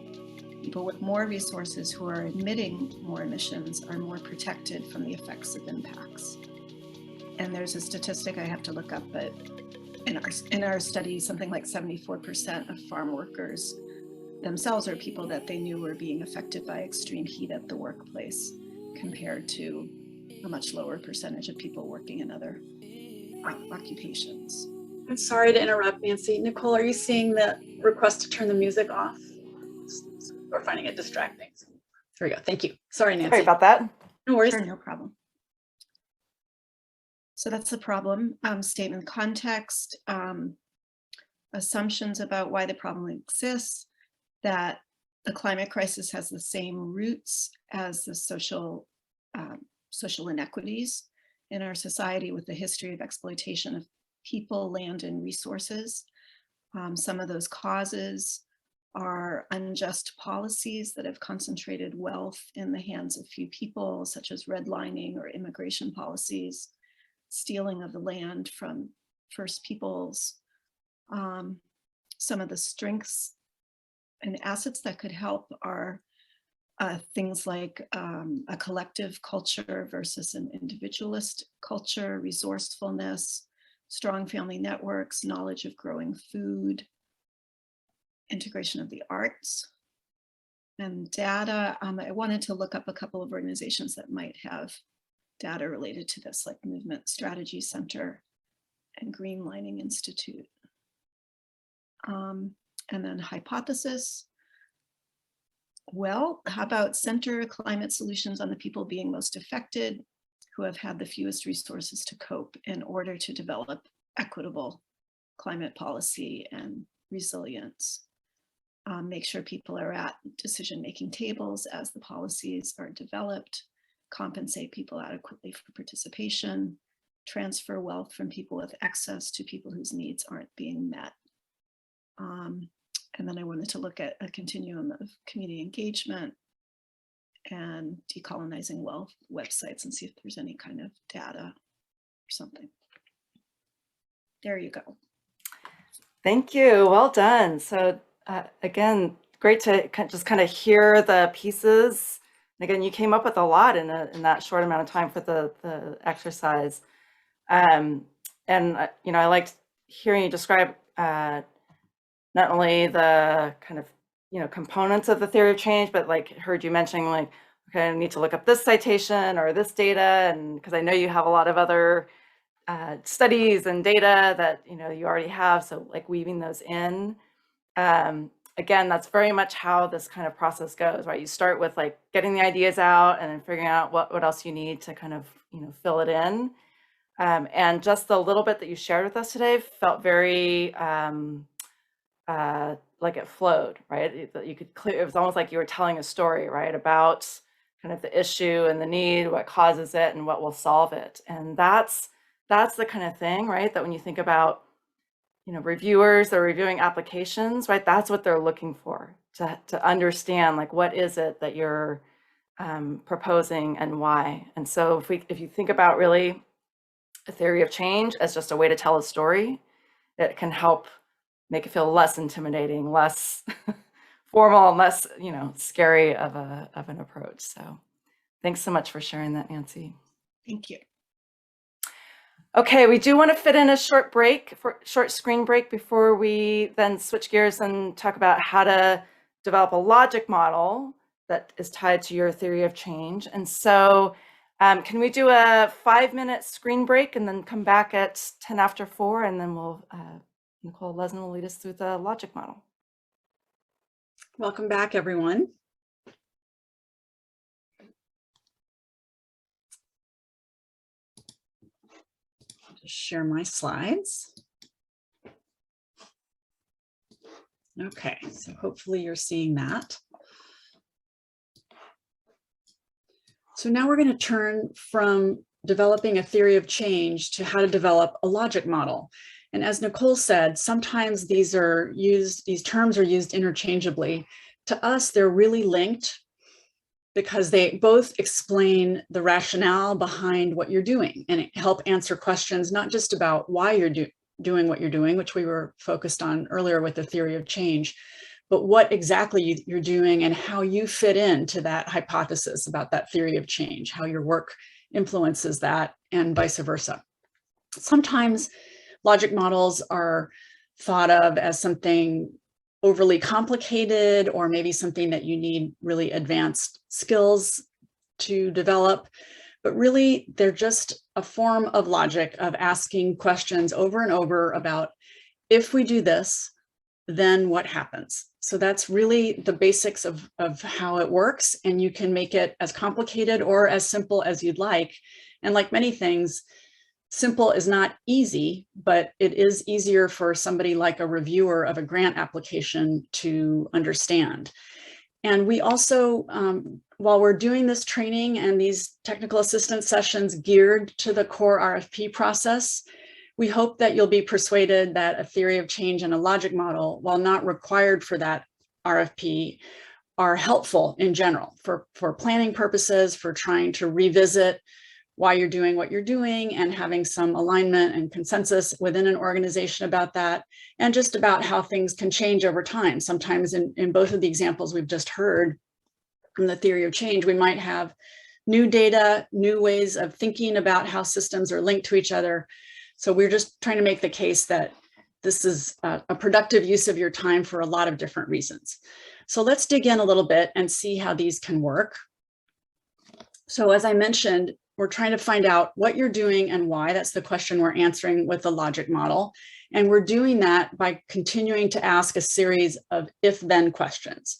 People with more resources who are emitting more emissions are more protected from the effects of impacts. And there's a statistic I have to look up, but in our study, something like 74% of farm workers themselves are people that they knew were being affected by extreme heat at the workplace, compared to a much lower percentage of people working in other occupations. I'm sorry to interrupt, Nancy. Nicole, are you seeing the request to turn the music off? We're finding it distracting. There we go. Thank you. Sorry, Nancy. Sorry about that. No worries. Sure, no problem. So that's the problem statement. Context, assumptions about why the problem exists, that the climate crisis has the same roots as the social inequities in our society, with the history of exploitation of people, land, and resources. Some of those causes are unjust policies that have concentrated wealth in the hands of few people, such as redlining or immigration policies, stealing of the land from First Peoples. Some of the strengths and assets that could help are things like a collective culture versus an individualist culture, resourcefulness, strong family networks, knowledge of growing food, integration of the arts, and data. I wanted to look up a couple of organizations that might have data related to this, like Movement Strategy Center and Green Lining Institute. And then hypothesis. Well, how about center climate solutions on the people being most affected, who have had the fewest resources to cope, in order to develop equitable climate policy and resilience. Make sure people are at decision-making tables as the policies are developed, compensate people adequately for participation, transfer wealth from people with excess to people whose needs aren't being met. And then I wanted to look at a continuum of community engagement and decolonizing wealth websites and see if there's any kind of data or something. There you go. Thank you. Well done. So again, great to just kind of hear the pieces. Again, you came up with a lot in that short amount of time for the exercise. And you know, I liked hearing you describe not only the kind of, you know, components of the theory of change, but like heard you mentioning like, okay, I need to look up this citation or this data, and because I know you have a lot of other studies and data that, you know, you already have, so like weaving those in. Again, that's very much how this kind of process goes, right? You start with like getting the ideas out and then figuring out what else you need to kind of, you know, fill it in. And just the little bit that you shared with us today felt very like it flowed, right? You could clear, it was almost like you were telling a story, right? About kind of the issue and the need, what causes it and what will solve it. And that's the kind of thing, right? That when you think about, you know, reviewers, they're reviewing applications, right? That's what they're looking for, to understand like, what is it that you're proposing and why. And so if you think about really a theory of change as just a way to tell a story, it can help make it feel less intimidating, less formal, and less, you know, scary of an approach. So thanks so much for sharing that, Nancy. Thank you. Okay, we do want to fit in a short screen break before we then switch gears and talk about how to develop a logic model that is tied to your theory of change. And so can we do a 5-minute screen break and then come back at 10 after 4, and then we'll Nicole Lezin will lead us through the logic model. Welcome back, everyone. Just share my slides. Okay, so hopefully you're seeing that. So now we're going to turn from developing a theory of change to how to develop a logic model. And as Nicole said, sometimes these terms are used interchangeably, to us, they're really linked because they both explain the rationale behind what you're doing and help answer questions, not just about why you're doing what you're doing, which we were focused on earlier with the theory of change, but what exactly you're doing and how you fit into that hypothesis about that theory of change, how your work influences that, and vice versa. Sometimes logic models are thought of as something overly complicated, or maybe something that you need really advanced skills to develop, but really they're just a form of logic of asking questions over and over about, if we do this, then what happens? So that's really the basics of how it works, and you can make it as complicated or as simple as you'd like. And like many things, simple is not easy, but it is easier for somebody like a reviewer of a grant application to understand. And we also, while we're doing this training and these technical assistance sessions geared to the core RFP process, we hope that you'll be persuaded that a theory of change and a logic model, while not required for that RFP, are helpful in general for planning purposes, for trying to revisit why you're doing what you're doing and having some alignment and consensus within an organization about that, and just about how things can change over time. Sometimes in both of the examples we've just heard from the theory of change, we might have new data, new ways of thinking about how systems are linked to each other. So we're just trying to make the case that this is a productive use of your time for a lot of different reasons. So let's dig in a little bit and see how these can work. So as I mentioned, we're trying to find out what you're doing and why. That's the question we're answering with the logic model. And we're doing that by continuing to ask a series of if-then questions.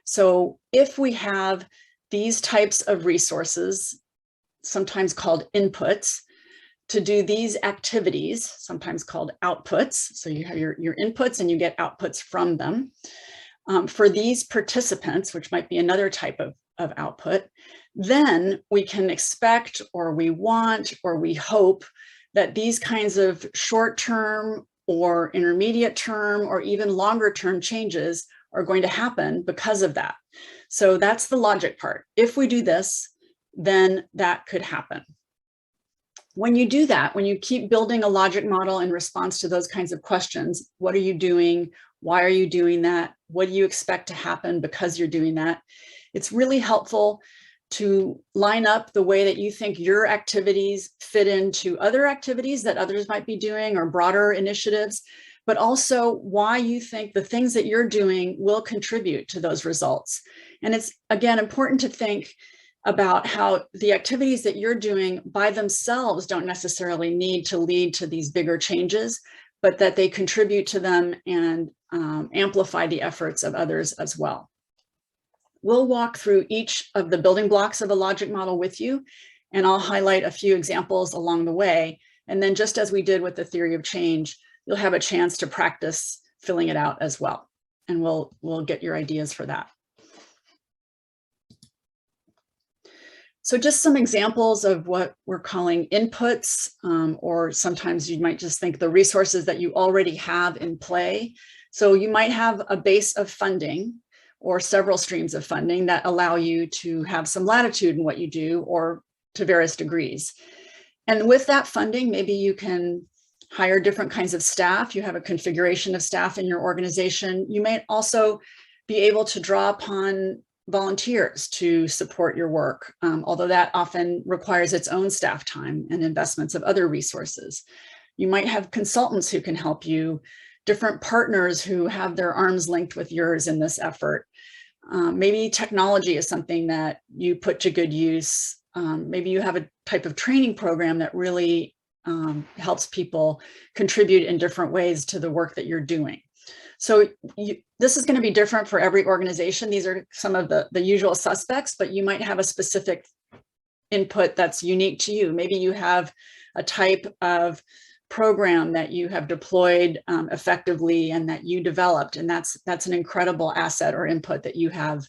So if we have these types of resources, sometimes called inputs, to do these activities, sometimes called outputs. So you have your inputs and you get outputs from them. For these participants, which might be another type of output, then we can expect, or we want, or we hope that these kinds of short-term or intermediate term or even longer term changes are going to happen because of that. So that's the logic part. If we do this, then that could happen. When you do that, when you keep building a logic model in response to those kinds of questions, what are you doing? Why are you doing that? What do you expect to happen because you're doing that? It's really helpful to line up the way that you think your activities fit into other activities that others might be doing or broader initiatives, but also why you think the things that you're doing will contribute to those results. And it's, again, important to think about how the activities that you're doing by themselves don't necessarily need to lead to these bigger changes, but that they contribute to them and amplify the efforts of others as well. We'll walk through each of the building blocks of a logic model with you, and I'll highlight a few examples along the way. And then just as we did with the theory of change, you'll have a chance to practice filling it out as well. And we'll get your ideas for that. So just some examples of what we're calling inputs, or sometimes you might just think the resources that you already have in play. So you might have a base of funding or several streams of funding that allow you to have some latitude in what you do, or to various degrees. And with that funding, maybe you can hire different kinds of staff. You have a configuration of staff in your organization. You may also be able to draw upon volunteers to support your work, although that often requires its own staff time and investments of other resources. You might have consultants who can help you, different partners who have their arms linked with yours in this effort. Maybe technology is something that you put to good use. Maybe you have a type of training program that really helps people contribute in different ways to the work that you're doing. So this is going to be different for every organization. These are some of the usual suspects, but you might have a specific input that's unique to you. Maybe you have a type of program that you have deployed effectively and that you developed, and that's an incredible asset or input that you have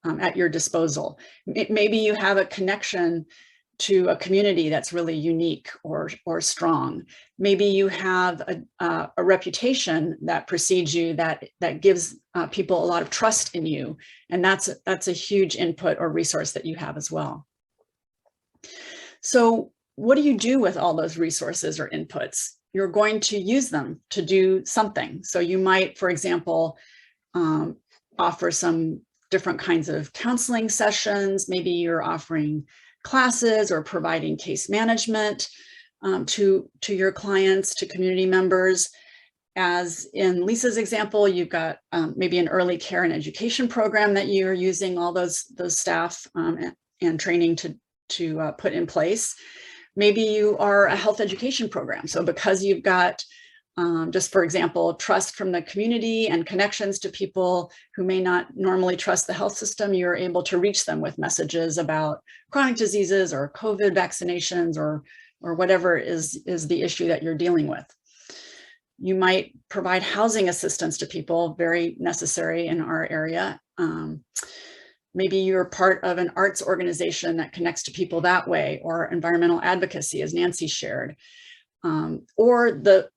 at your disposal. Maybe you have a connection to a community that's really unique or strong. Maybe you have a reputation that precedes you that gives people a lot of trust in you, and that's a huge input or resource that you have as well. So what do you do with all those resources or inputs? You're going to use them to do something. So you might, for example, offer some different kinds of counseling sessions. Maybe you're offering classes or providing case management to your clients, to community members. As in Lisa's example, you've got maybe an early care and education program that you're using all those staff and training to put in place. Maybe you are a health education program. So because you've got just for example, trust from the community and connections to people who may not normally trust the health system, you're able to reach them with messages about chronic diseases or COVID vaccinations or whatever is the issue that you're dealing with. You might provide housing assistance to people, very necessary in our area. Maybe you're part of an arts organization that connects to people that way, or environmental advocacy, as Nancy shared, or the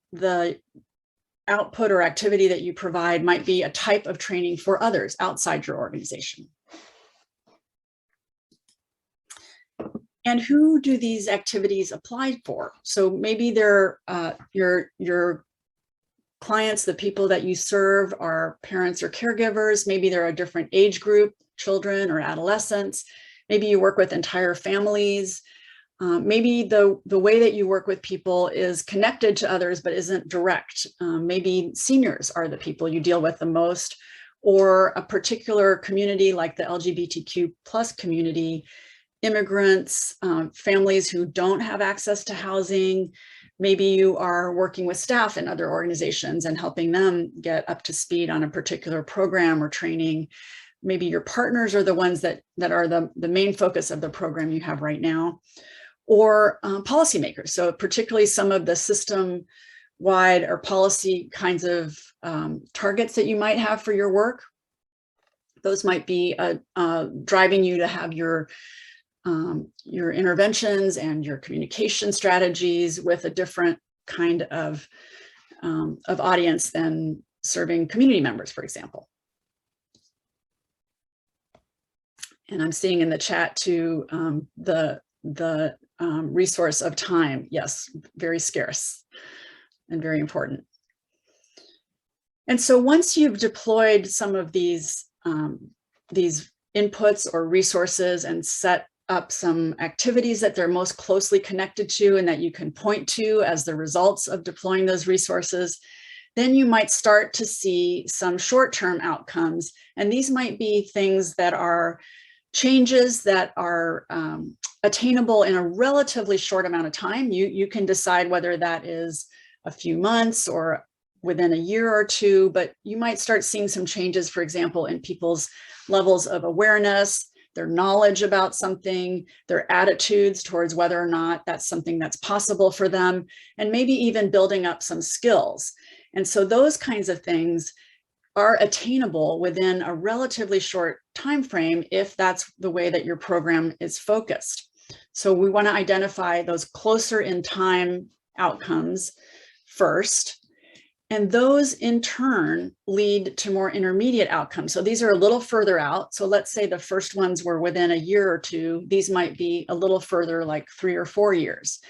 output or activity that you provide might be a type of training for others outside your organization. And who do these activities apply for? So maybe they're your clients, the people that you serve are parents or caregivers. Maybe they're a different age group, children or adolescents. Maybe you work with entire families. Maybe the way that you work with people is connected to others, but isn't direct. Maybe seniors are the people you deal with the most, or a particular community like the LGBTQ plus community, immigrants, families who don't have access to housing. Maybe you are working with staff in other organizations and helping them get up to speed on a particular program or training. Maybe your partners are the ones that are the main focus of the program you have right now. Or policymakers. So particularly some of the system-wide or policy kinds of targets that you might have for your work. Those might be driving you to have your interventions and your communication strategies with a different kind of audience than serving community members, for example. And I'm seeing in the chat too, the resource of time. Yes, very scarce and very important. And so once you've deployed some of these inputs or resources and set up some activities that they're most closely connected to and that you can point to as the results of deploying those resources, then you might start to see some short-term outcomes. And these might be things that are changes that are attainable in a relatively short amount of time. You can decide whether that is a few months or within a year or two, but you might start seeing some changes, for example, in people's levels of awareness, their knowledge about something, their attitudes towards whether or not that's something that's possible for them, and maybe even building up some skills. And so those kinds of things are attainable within a relatively short time frame if that's the way that your program is focused. So we want to identify those closer in time outcomes first, and those in turn lead to more intermediate outcomes. So these are a little further out. So let's say the first ones were within a year or two. These might be a little further, like 3 or 4 years.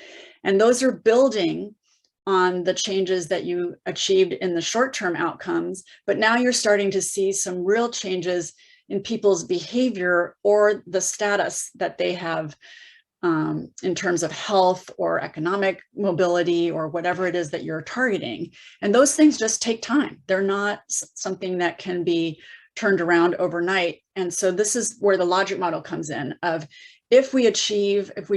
And those are building on the changes that you achieved in the short-term outcomes, but now you're starting to see some real changes in people's behavior or the status that they have in terms of health or economic mobility or whatever it is that you're targeting. And those things just take time. They're not something that can be turned around overnight. And so this is where the logic model comes in of if we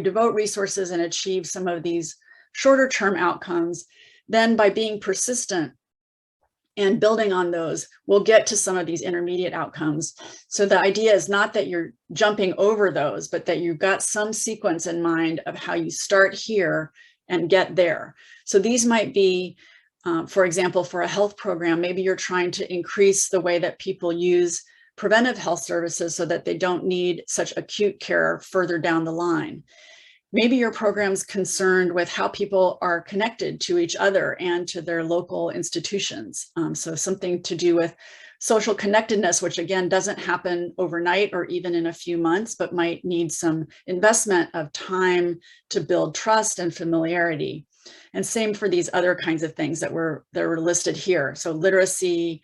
devote resources and achieve some of these shorter term outcomes, then by being persistent and building on those, we'll get to some of these intermediate outcomes. So the idea is not that you're jumping over those, but that you've got some sequence in mind of how you start here and get there. So these might be, for example, for a health program, maybe you're trying to increase the way that people use preventive health services so that they don't need such acute care further down the line. Maybe your program's concerned with how people are connected to each other and to their local institutions. So something to do with social connectedness, which again doesn't happen overnight or even in a few months, but might need some investment of time to build trust and familiarity. And same for these other kinds of things that were listed here. So literacy,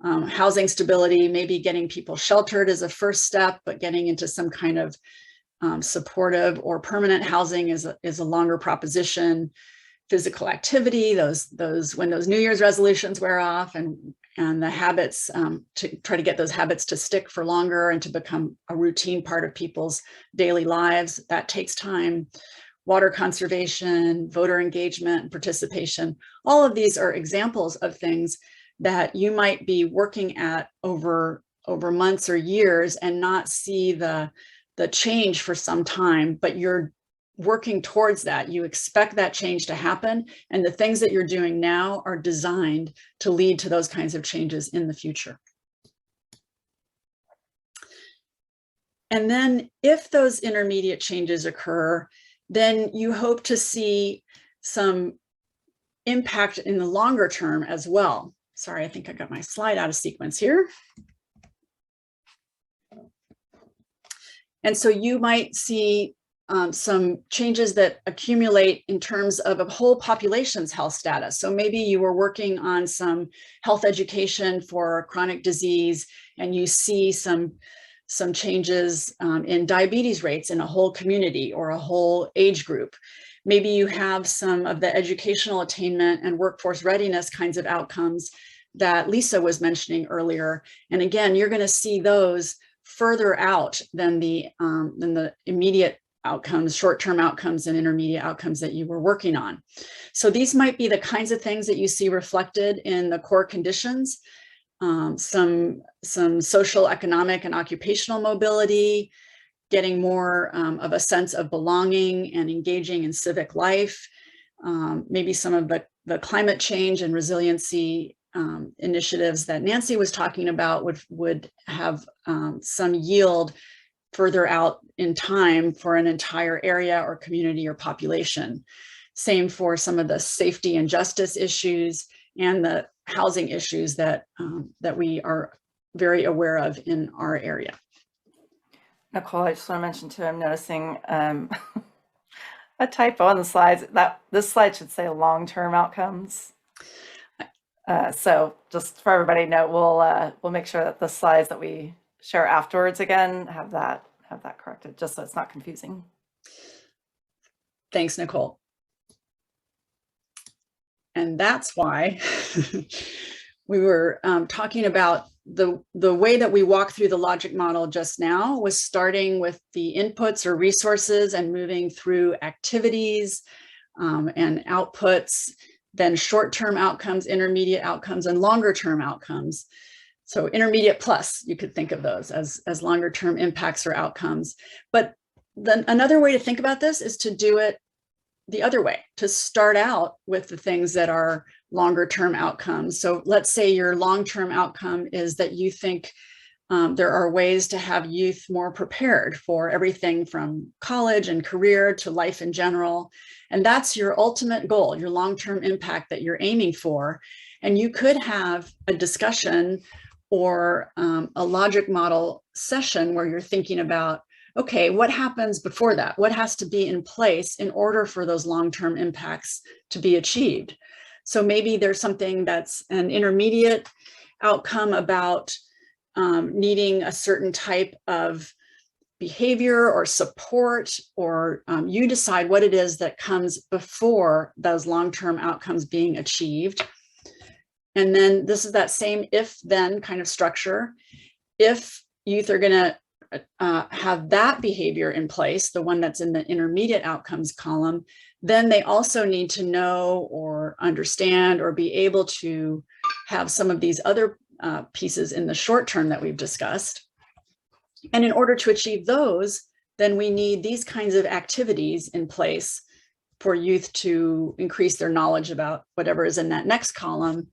housing stability, maybe getting people sheltered is a first step, but getting into some kind of supportive or permanent housing is a longer proposition. Physical activity, when those New Year's resolutions wear off, and the habits, to try to get those habits to stick for longer and to become a routine part of people's daily lives, that takes time. Water conservation, voter engagement, and participation. All of these are examples of things that you might be working at over months or years and not see the change for some time, but you're working towards that. You expect that change to happen, and the things that you're doing now are designed to lead to those kinds of changes in the future. And then if those intermediate changes occur, then you hope to see some impact in the longer term as well. Sorry, I think I got my slide out of sequence here. And so you might see some changes that accumulate in terms of a whole population's health status. So maybe you were working on some health education for chronic disease, and you see some changes in diabetes rates in a whole community or a whole age group. Maybe you have some of the educational attainment and workforce readiness kinds of outcomes that Lisa was mentioning earlier. And again, you're going to see those further out than the immediate outcomes, short-term outcomes and intermediate outcomes that you were working on. So these might be the kinds of things that you see reflected in the core conditions. Some social, economic, and occupational mobility, getting more of a sense of belonging and engaging in civic life. Maybe some of the climate change and resiliency initiatives that Nancy was talking about would have some yield further out in time for an entire area or community or population. Same for some of the safety and justice issues and the housing issues that we are very aware of in our area. Nicole, I just want to mention too, I'm noticing a typo on the slides. That this slide should say long-term outcomes. So just for everybody to know, we'll make sure that the slides that we share afterwards again have that corrected, just so it's not confusing. Thanks, Nicole. And that's why we were talking about the way that we walk through the logic model just now was starting with the inputs or resources and moving through activities and outputs, then short-term outcomes, intermediate outcomes, and longer-term outcomes. So intermediate plus, you could think of those as longer-term impacts or outcomes. But then another way to think about this is to do it the other way, to start out with the things that are longer term outcomes. So let's say your long-term outcome is that you think there are ways to have youth more prepared for everything from college and career to life in general. And that's your ultimate goal, your long-term impact that you're aiming for. And you could have a discussion or a logic model session where you're thinking about, okay, what happens before that? What has to be in place in order for those long-term impacts to be achieved? So maybe there's something that's an intermediate outcome about needing a certain type of behavior or support, or you decide what it is that comes before those long-term outcomes being achieved. And then this is that same if-then kind of structure. If youth are going to have that behavior in place, the one that's in the intermediate outcomes column, then they also need to know or understand or be able to have some of these other pieces in the short term that we've discussed. And in order to achieve those, then we need these kinds of activities in place for youth to increase their knowledge about whatever is in that next column,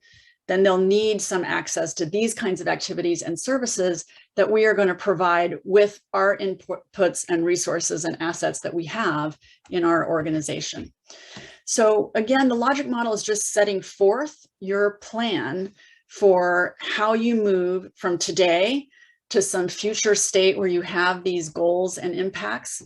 then they'll need some access to these kinds of activities and services that we are going to provide with our inputs and resources and assets that we have in our organization. So again, the logic model is just setting forth your plan for how you move from today to some future state where you have these goals and impacts.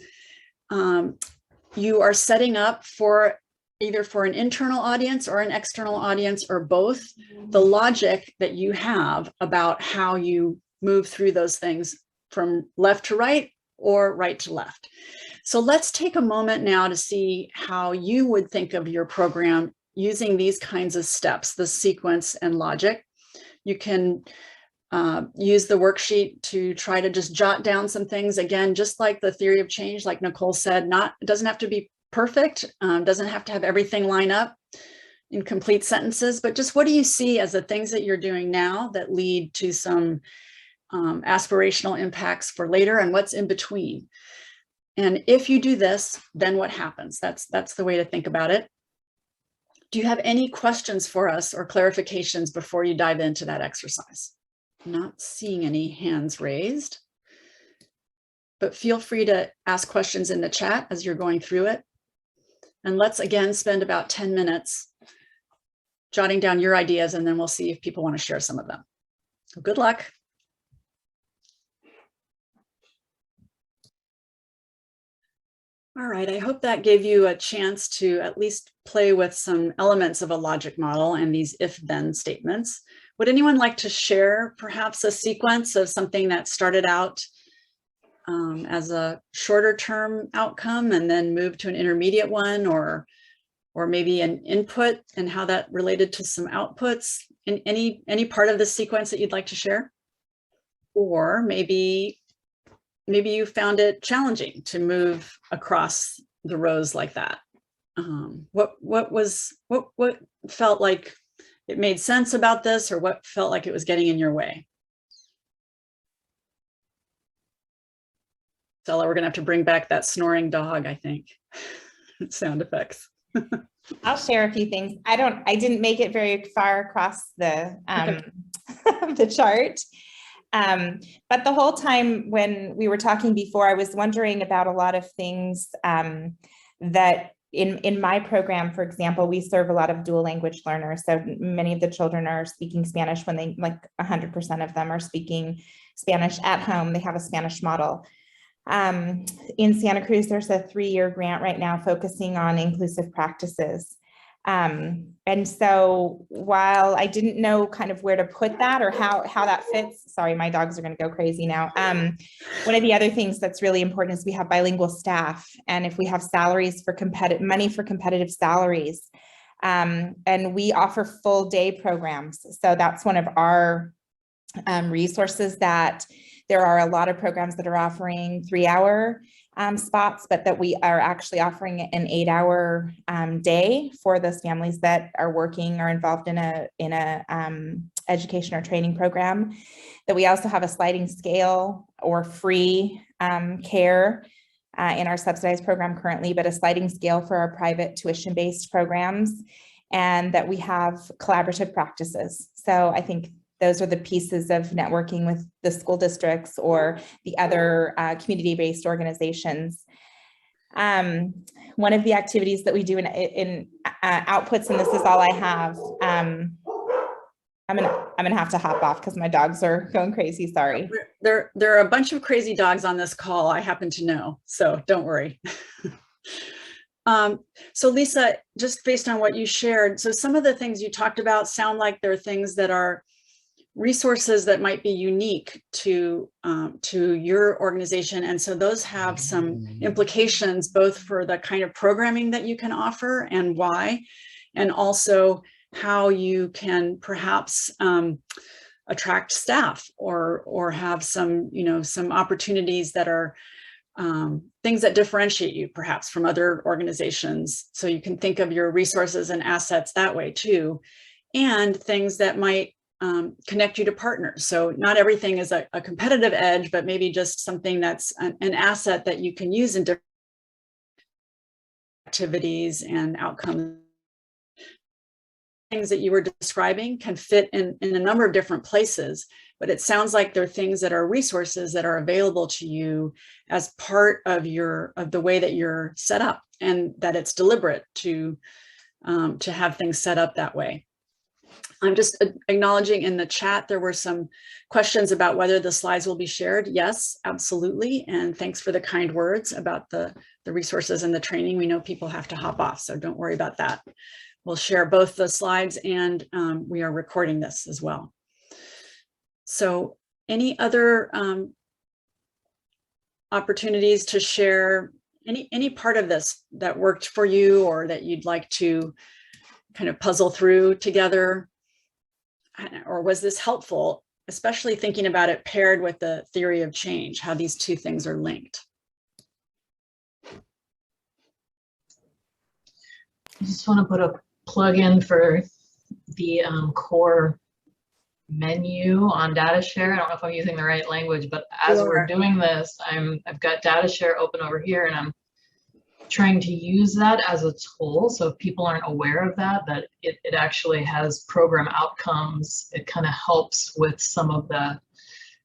You are setting up for either for an internal audience or an external audience or both, the logic that you have about how you move through those things from left to right or right to left. So let's take a moment now to see how you would think of your program using these kinds of steps, the sequence and logic. You can use the worksheet to try to just jot down some things. Again, just like the theory of change, like Nicole said, it doesn't have to be perfect, doesn't have to have everything line up in complete sentences, but just what do you see as the things that you're doing now that lead to some aspirational impacts for later, and what's in between? And if you do this, then what happens? That's the way to think about it. Do you have any questions for us or clarifications before you dive into that exercise? I'm not seeing any hands raised, but feel free to ask questions in the chat as you're going through it. And let's again spend about 10 minutes jotting down your ideas, and then we'll see if people want to share some of them. So good luck. All right, I hope that gave you a chance to at least play with some elements of a logic model and these if-then statements. Would anyone like to share perhaps a sequence of something that started out as a shorter term outcome and then moved to an intermediate one, or maybe an input and how that related to some outputs in any part of the sequence that you'd like to share? Or maybe you found it challenging to move across the rows like that. What felt like it made sense about this, or what felt like it was getting in your way? Stella, we're gonna have to bring back that snoring dog, I think. Sound effects. I'll share a few things. I didn't make it very far across the the chart. But the whole time when we were talking before, I was wondering about a lot of things that in my program, for example, we serve a lot of dual language learners. So many of the children are speaking Spanish when they, like 100% of them are speaking Spanish at home. They have a Spanish model. In Santa Cruz, there's a 3-year grant right now focusing on inclusive practices. And so while I didn't know kind of where to put that or how that fits, sorry, my dogs are going to go crazy now. One of the other things that's really important is we have bilingual staff. And if we have salaries for money for competitive salaries, and we offer full day programs. So that's one of our resources, that there are a lot of programs that are offering 3-hour spots, but that we are actually offering an 8-hour day for those families that are working or involved in a education or training program. That we also have a sliding scale or free care in our subsidized program currently, but a sliding scale for our private tuition-based programs, and that we have collaborative practices. So I think those are the pieces of networking with the school districts or the other community-based organizations. One of the activities that we do in outputs, and this is all I have, I'm gonna have to hop off because my dogs are going crazy, sorry. There are a bunch of crazy dogs on this call, I happen to know, so don't worry. So Lisa, just based on what you shared, so some of the things you talked about sound like there are things that are resources that might be unique to your organization. And so those have some implications both for the kind of programming that you can offer and why, and also how you can perhaps attract staff or have some, some opportunities that are things that differentiate you perhaps from other organizations. So you can think of your resources and assets that way too, and things that might connect you to partners. So not everything is a competitive edge, but maybe just something that's an asset that you can use in different activities and outcomes. things that you were describing can fit in a number of different places, but it sounds like they're things that are resources that are available to you as part of the way that you're set up, and that it's deliberate to have things set up that way. I'm just acknowledging in the chat, there were some questions about whether the slides will be shared. Yes, absolutely. And thanks for the kind words about the resources and the training. We know people have to hop off, so don't worry about that. We'll share both the slides, and we are recording this as well. So any other opportunities to share any part of this that worked for you, or that you'd like to kind of puzzle through together? Or was this helpful, especially thinking about it paired with the theory of change, how these two things are linked? I just want to put a plug in for the core menu on data share. I don't know if I'm using the right language, but as we're doing this, I've got data share open over here, and I'm trying to use that as a tool. So if people aren't aware of that, it actually has program outcomes. It kind of helps with some of the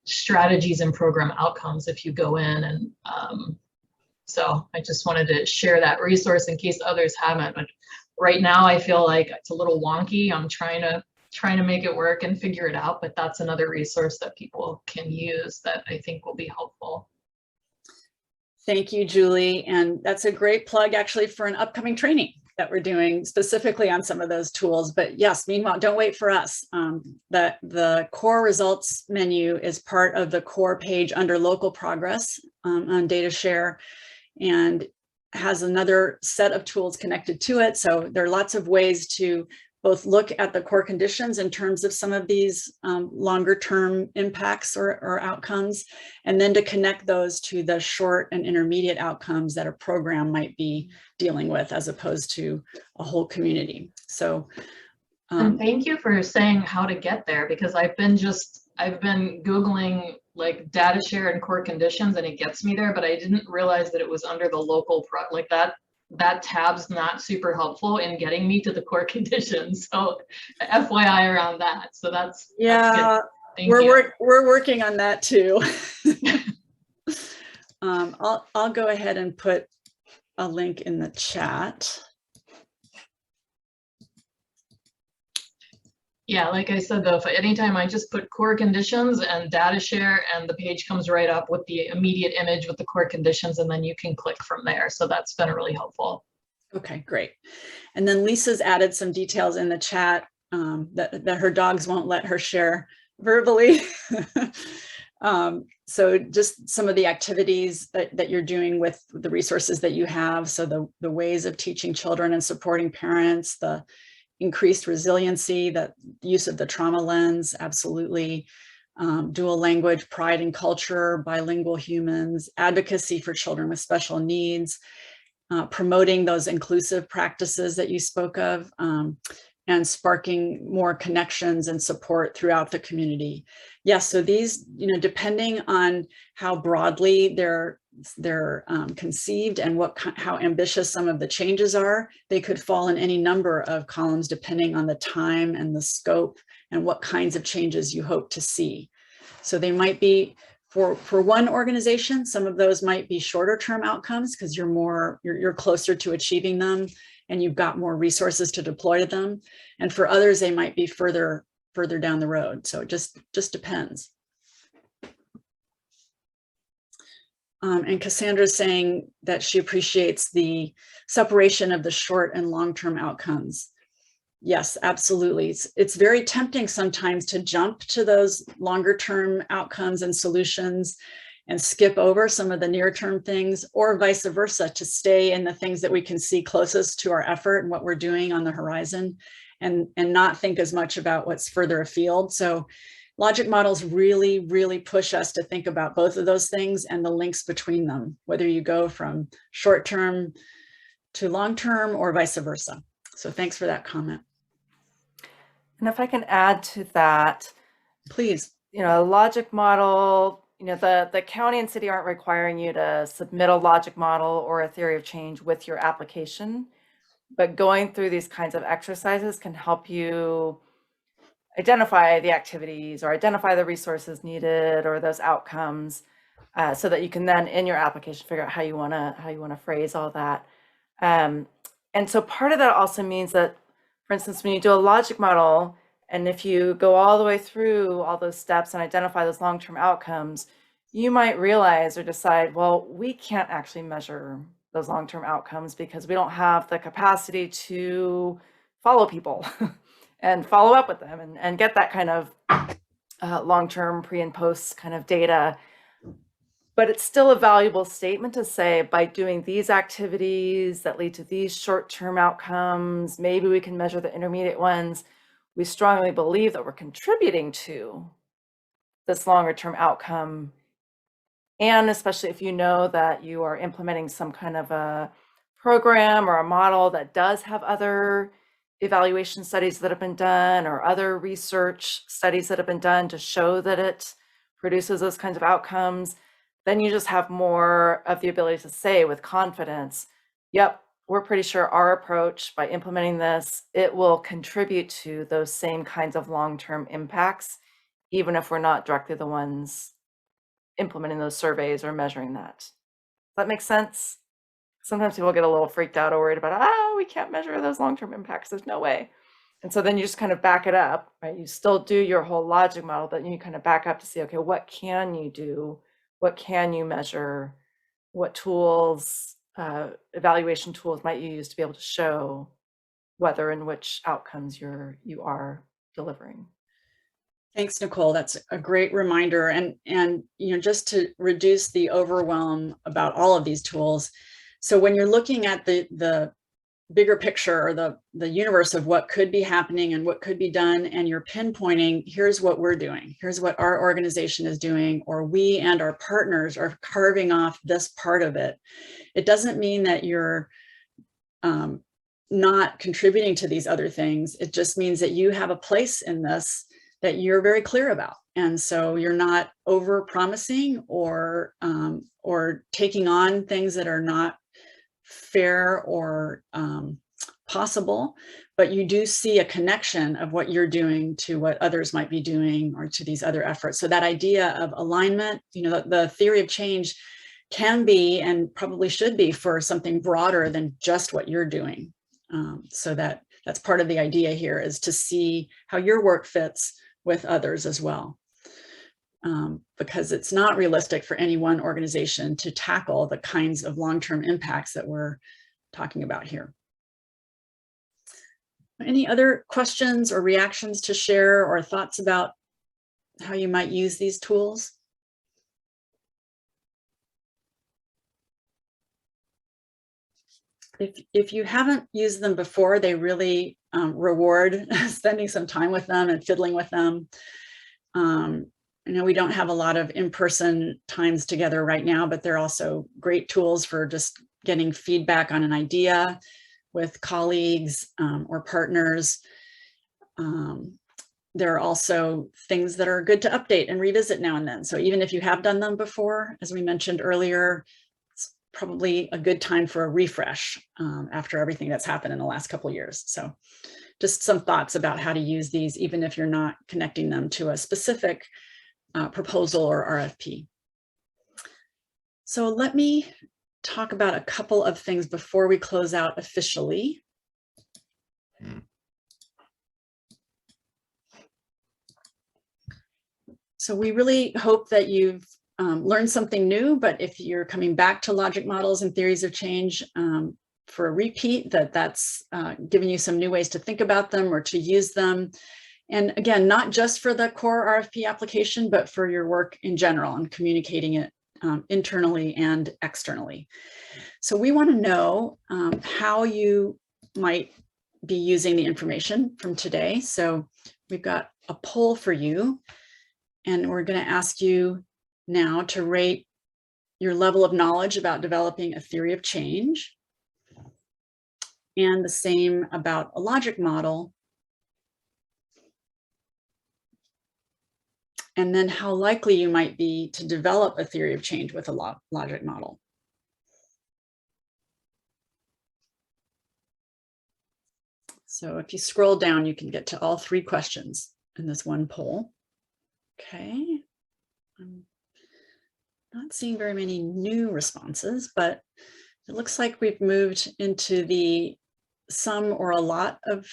strategies and program outcomes if you go in. And so I just wanted to share that resource in case others haven't. But right now I feel like it's a little wonky. I'm trying to make it work and figure it out, but that's another resource that people can use that I think will be helpful. Thank you, Julie. And that's a great plug actually for an upcoming training that we're doing specifically on some of those tools. But yes, meanwhile, don't wait for us. The core results menu is part of the core page under local progress on data share, and has another set of tools connected to it. So there are lots of ways to both look at the core conditions in terms of some of these longer term impacts or outcomes, and then to connect those to the short and intermediate outcomes that a program might be dealing with, as opposed to a whole community. So and thank you for saying how to get there, because I've been Googling like data share and core conditions, and it gets me there, but I didn't realize that it was under the local like that tab's not super helpful in getting me to the core conditions. So FYI around that. So that's yeah, we're working on that too. I'll go ahead and put a link in the chat. Yeah, like I said, though, if anytime I just put core conditions and data share, and the page comes right up with the immediate image with the core conditions, and then you can click from there. So that's been really helpful. Okay, great. And then Lisa's added some details in the chat that her dogs won't let her share verbally. So just some of the activities that you're doing with the resources that you have. So the ways of teaching children and supporting parents, the increased resiliency, the use of the trauma lens, absolutely. Dual language, pride and culture, bilingual humans, advocacy for children with special needs, promoting those inclusive practices that you spoke of, and sparking more connections and support throughout the community. Yes, so these, depending on how broadly they're conceived and how ambitious some of the changes are, they could fall in any number of columns depending on the time and the scope and what kinds of changes you hope to see. So they might be, for one organization, some of those might be shorter term outcomes because you're closer to achieving them and you've got more resources to deploy to them. And for others, they might be further down the road. So it just depends. And Cassandra's saying that she appreciates the separation of the short and long-term outcomes. Yes, absolutely. It's very tempting sometimes to jump to those longer-term outcomes and solutions and skip over some of the near-term things, or vice versa, to stay in the things that we can see closest to our effort and what we're doing on the horizon, and not think as much about what's further afield. So logic models really, really push us to think about both of those things and the links between them, whether you go from short-term to long-term or vice versa. So thanks for that comment. And if I can add to that, please. A logic model, the county and city aren't requiring you to submit a logic model or a theory of change with your application. But going through these kinds of exercises can help you identify the activities or identify the resources needed or those outcomes, so that you can then in your application figure out how you want to phrase all that. And so part of that also means that, for instance, when you do a logic model, and if you go all the way through all those steps and identify those long-term outcomes, you might realize or decide, well, we can't actually measure those long-term outcomes because we don't have the capacity to follow people and follow up with them and get that kind of long-term pre and post kind of data. But it's still a valuable statement to say, by doing these activities that lead to these short-term outcomes, maybe we can measure the intermediate ones. We strongly believe that we're contributing to this longer-term outcome. And especially if you know that you are implementing some kind of a program or a model that does have other evaluation studies that have been done or other research studies that have been done to show that it produces those kinds of outcomes, then you just have more of the ability to say with confidence, yep, we're pretty sure our approach, by implementing this, it will contribute to those same kinds of long-term impacts, even if we're not directly the ones implementing those surveys or measuring that. Does that make sense? Sometimes people get a little freaked out or worried about, we can't measure those long-term impacts. There's no way. And so then you just kind of back it up, right? You still do your whole logic model, but you kind of back up to see, okay, what can you do? What can you measure? What tools, evaluation tools might you use to be able to show whether and which outcomes you are delivering? Thanks, Nicole. That's a great reminder. And just to reduce the overwhelm about all of these tools. So when you're looking at the bigger picture or the universe of what could be happening and what could be done, and you're pinpointing, here's what we're doing, here's what our organization is doing, or we and our partners are carving off this part of it. It doesn't mean that you're not contributing to these other things. It just means that you have a place in this that you're very clear about. And so you're not over promising or taking on things that are not fair or possible, but you do see a connection of what you're doing to what others might be doing or to these other efforts. So that idea of alignment, the theory of change can be and probably should be for something broader than just what you're doing. So that's part of the idea here, is to see how your work fits with others as well. Because it's not realistic for any one organization to tackle the kinds of long-term impacts that we're talking about here. Any other questions or reactions to share, or thoughts about how you might use these tools? If you haven't used them before, they really reward spending some time with them and fiddling with them. I know we don't have a lot of in-person times together right now, but they're also great tools for just getting feedback on an idea with colleagues or partners. There are also things that are good to update and revisit now and then. So even if you have done them before, as we mentioned earlier, it's probably a good time for a refresh after everything that's happened in the last couple of years. So just some thoughts about how to use these, even if you're not connecting them to a specific proposal or RFP. So let me talk about a couple of things before we close out officially. So we really hope that you've learned something new, but if you're coming back to logic models and theories of change for a repeat, that's giving you some new ways to think about them or to use them. And again, not just for the core RFP application, but for your work in general and communicating it internally and externally. So we want to know how you might be using the information from today. So we've got a poll for you, and we're going to ask you now to rate your level of knowledge about developing a theory of change, and the same about a logic model. And then how likely you might be to develop a theory of change with a logic model. So if you scroll down, you can get to all 3 questions in this one poll. Okay. I'm not seeing very many new responses, but it looks like we've moved into the some or a lot of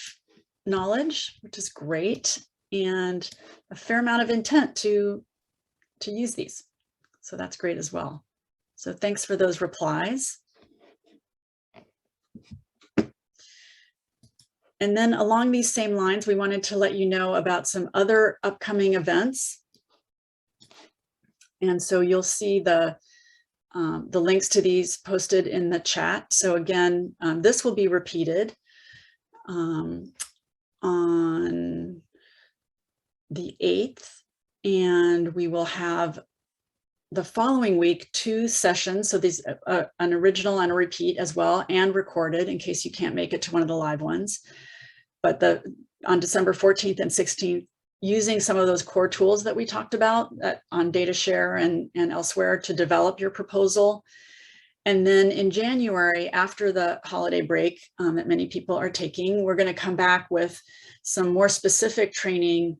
knowledge, which is great, and a fair amount of intent to use these. So that's great as well. So thanks for those replies. And then along these same lines, we wanted to let you know about some other upcoming events. And so you'll see the links to these posted in the chat. So again, this will be repeated on the 8th, and we will have the following week 2 sessions. So these an original and a repeat as well, and recorded in case you can't make it to one of the live ones. But on December 14th and 16th, using some of those core tools that we talked about on DataShare and elsewhere to develop your proposal. And then in January, after the holiday break that many people are taking, we're going to come back with some more specific training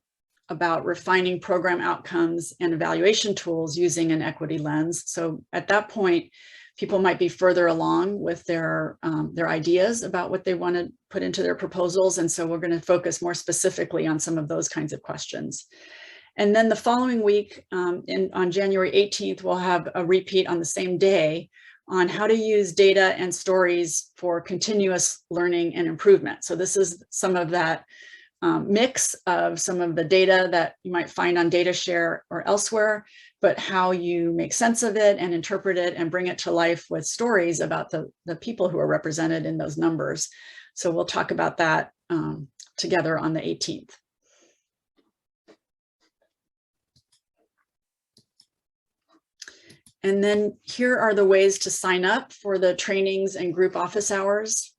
about refining program outcomes and evaluation tools using an equity lens. So at that point, people might be further along with their ideas about what they want to put into their proposals. And so we're going to focus more specifically on some of those kinds of questions. And then the following week, on January 18th, we'll have a repeat on the same day on how to use data and stories for continuous learning and improvement. So this is some of that mix of some of the data that you might find on DataShare or elsewhere, but how you make sense of it and interpret it and bring it to life with stories about the people who are represented in those numbers. So we'll talk about that together on the 18th. And then here are the ways to sign up for the trainings and group office hours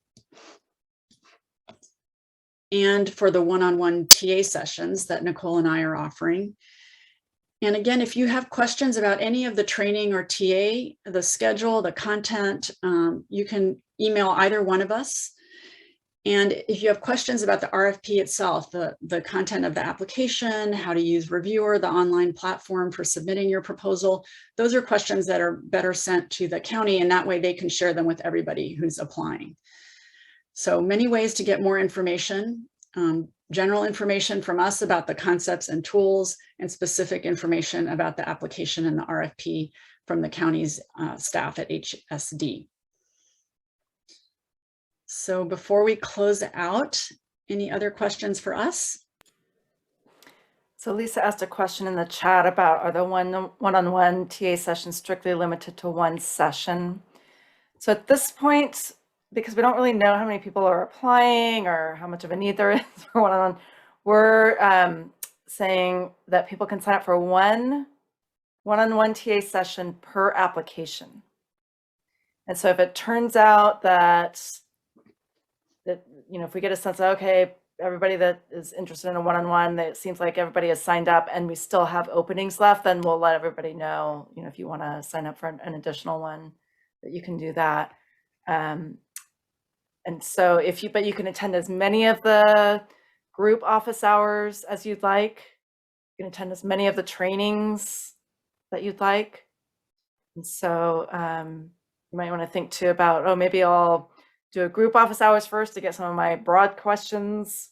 and for the one-on-one TA sessions that Nicole and I are offering. And again, if you have questions about any of the training or TA, the schedule, the content, you can email either one of us. And if you have questions about the RFP itself, the content of the application, how to use Reviewer, the online platform for submitting your proposal, those are questions that are better sent to the county, and that way they can share them with everybody who's applying. So many ways to get more information, general information from us about the concepts and tools, and specific information about the application and the RFP from the county's staff at HSD. So before we close out, any other questions for us? So Lisa asked a question in the chat about, are the one-on-one TA sessions strictly limited to one session? So at this point, because we don't really know how many people are applying or how much of a need there is for one-on-one, we're saying that people can sign up for one-on-one TA session per application. And so if it turns out that if we get a sense of, okay, everybody that is interested in a one-on-one, it seems like everybody has signed up and we still have openings left, then we'll let everybody know, if you want to sign up for an additional one, that you can do that. And so but you can attend as many of the group office hours as you'd like. You can attend as many of the trainings that you'd like. And so you might want to think too about, oh, maybe I'll do a group office hours first to get some of my broad questions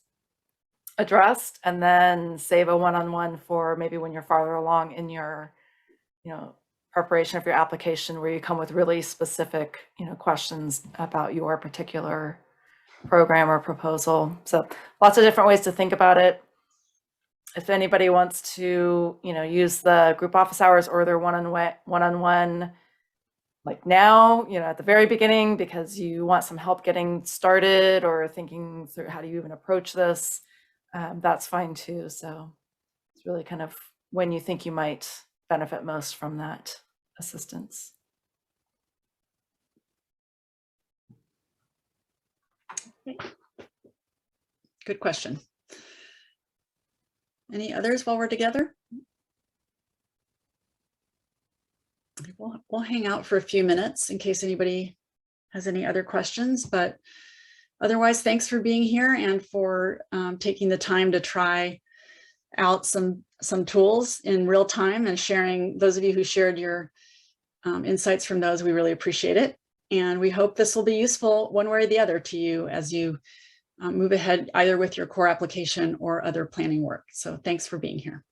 addressed, and then save a one-on-one for maybe when you're farther along in your, preparation of your application, where you come with really specific, questions about your particular program or proposal. So lots of different ways to think about it. If anybody wants to, use the group office hours or their one-on-one, like now, at the very beginning, because you want some help getting started or thinking through how do you even approach this, that's fine too. So it's really kind of when you think you might benefit most from that assistance. Good question. Any others while we're together? We'll hang out for a few minutes in case anybody has any other questions, but Otherwise, thanks for being here and for taking the time to try out some tools in real time and sharing. Those of you who shared your insights from those, we really appreciate it. And we hope this will be useful one way or the other to you as you move ahead either with your core application or other planning work. So thanks for being here.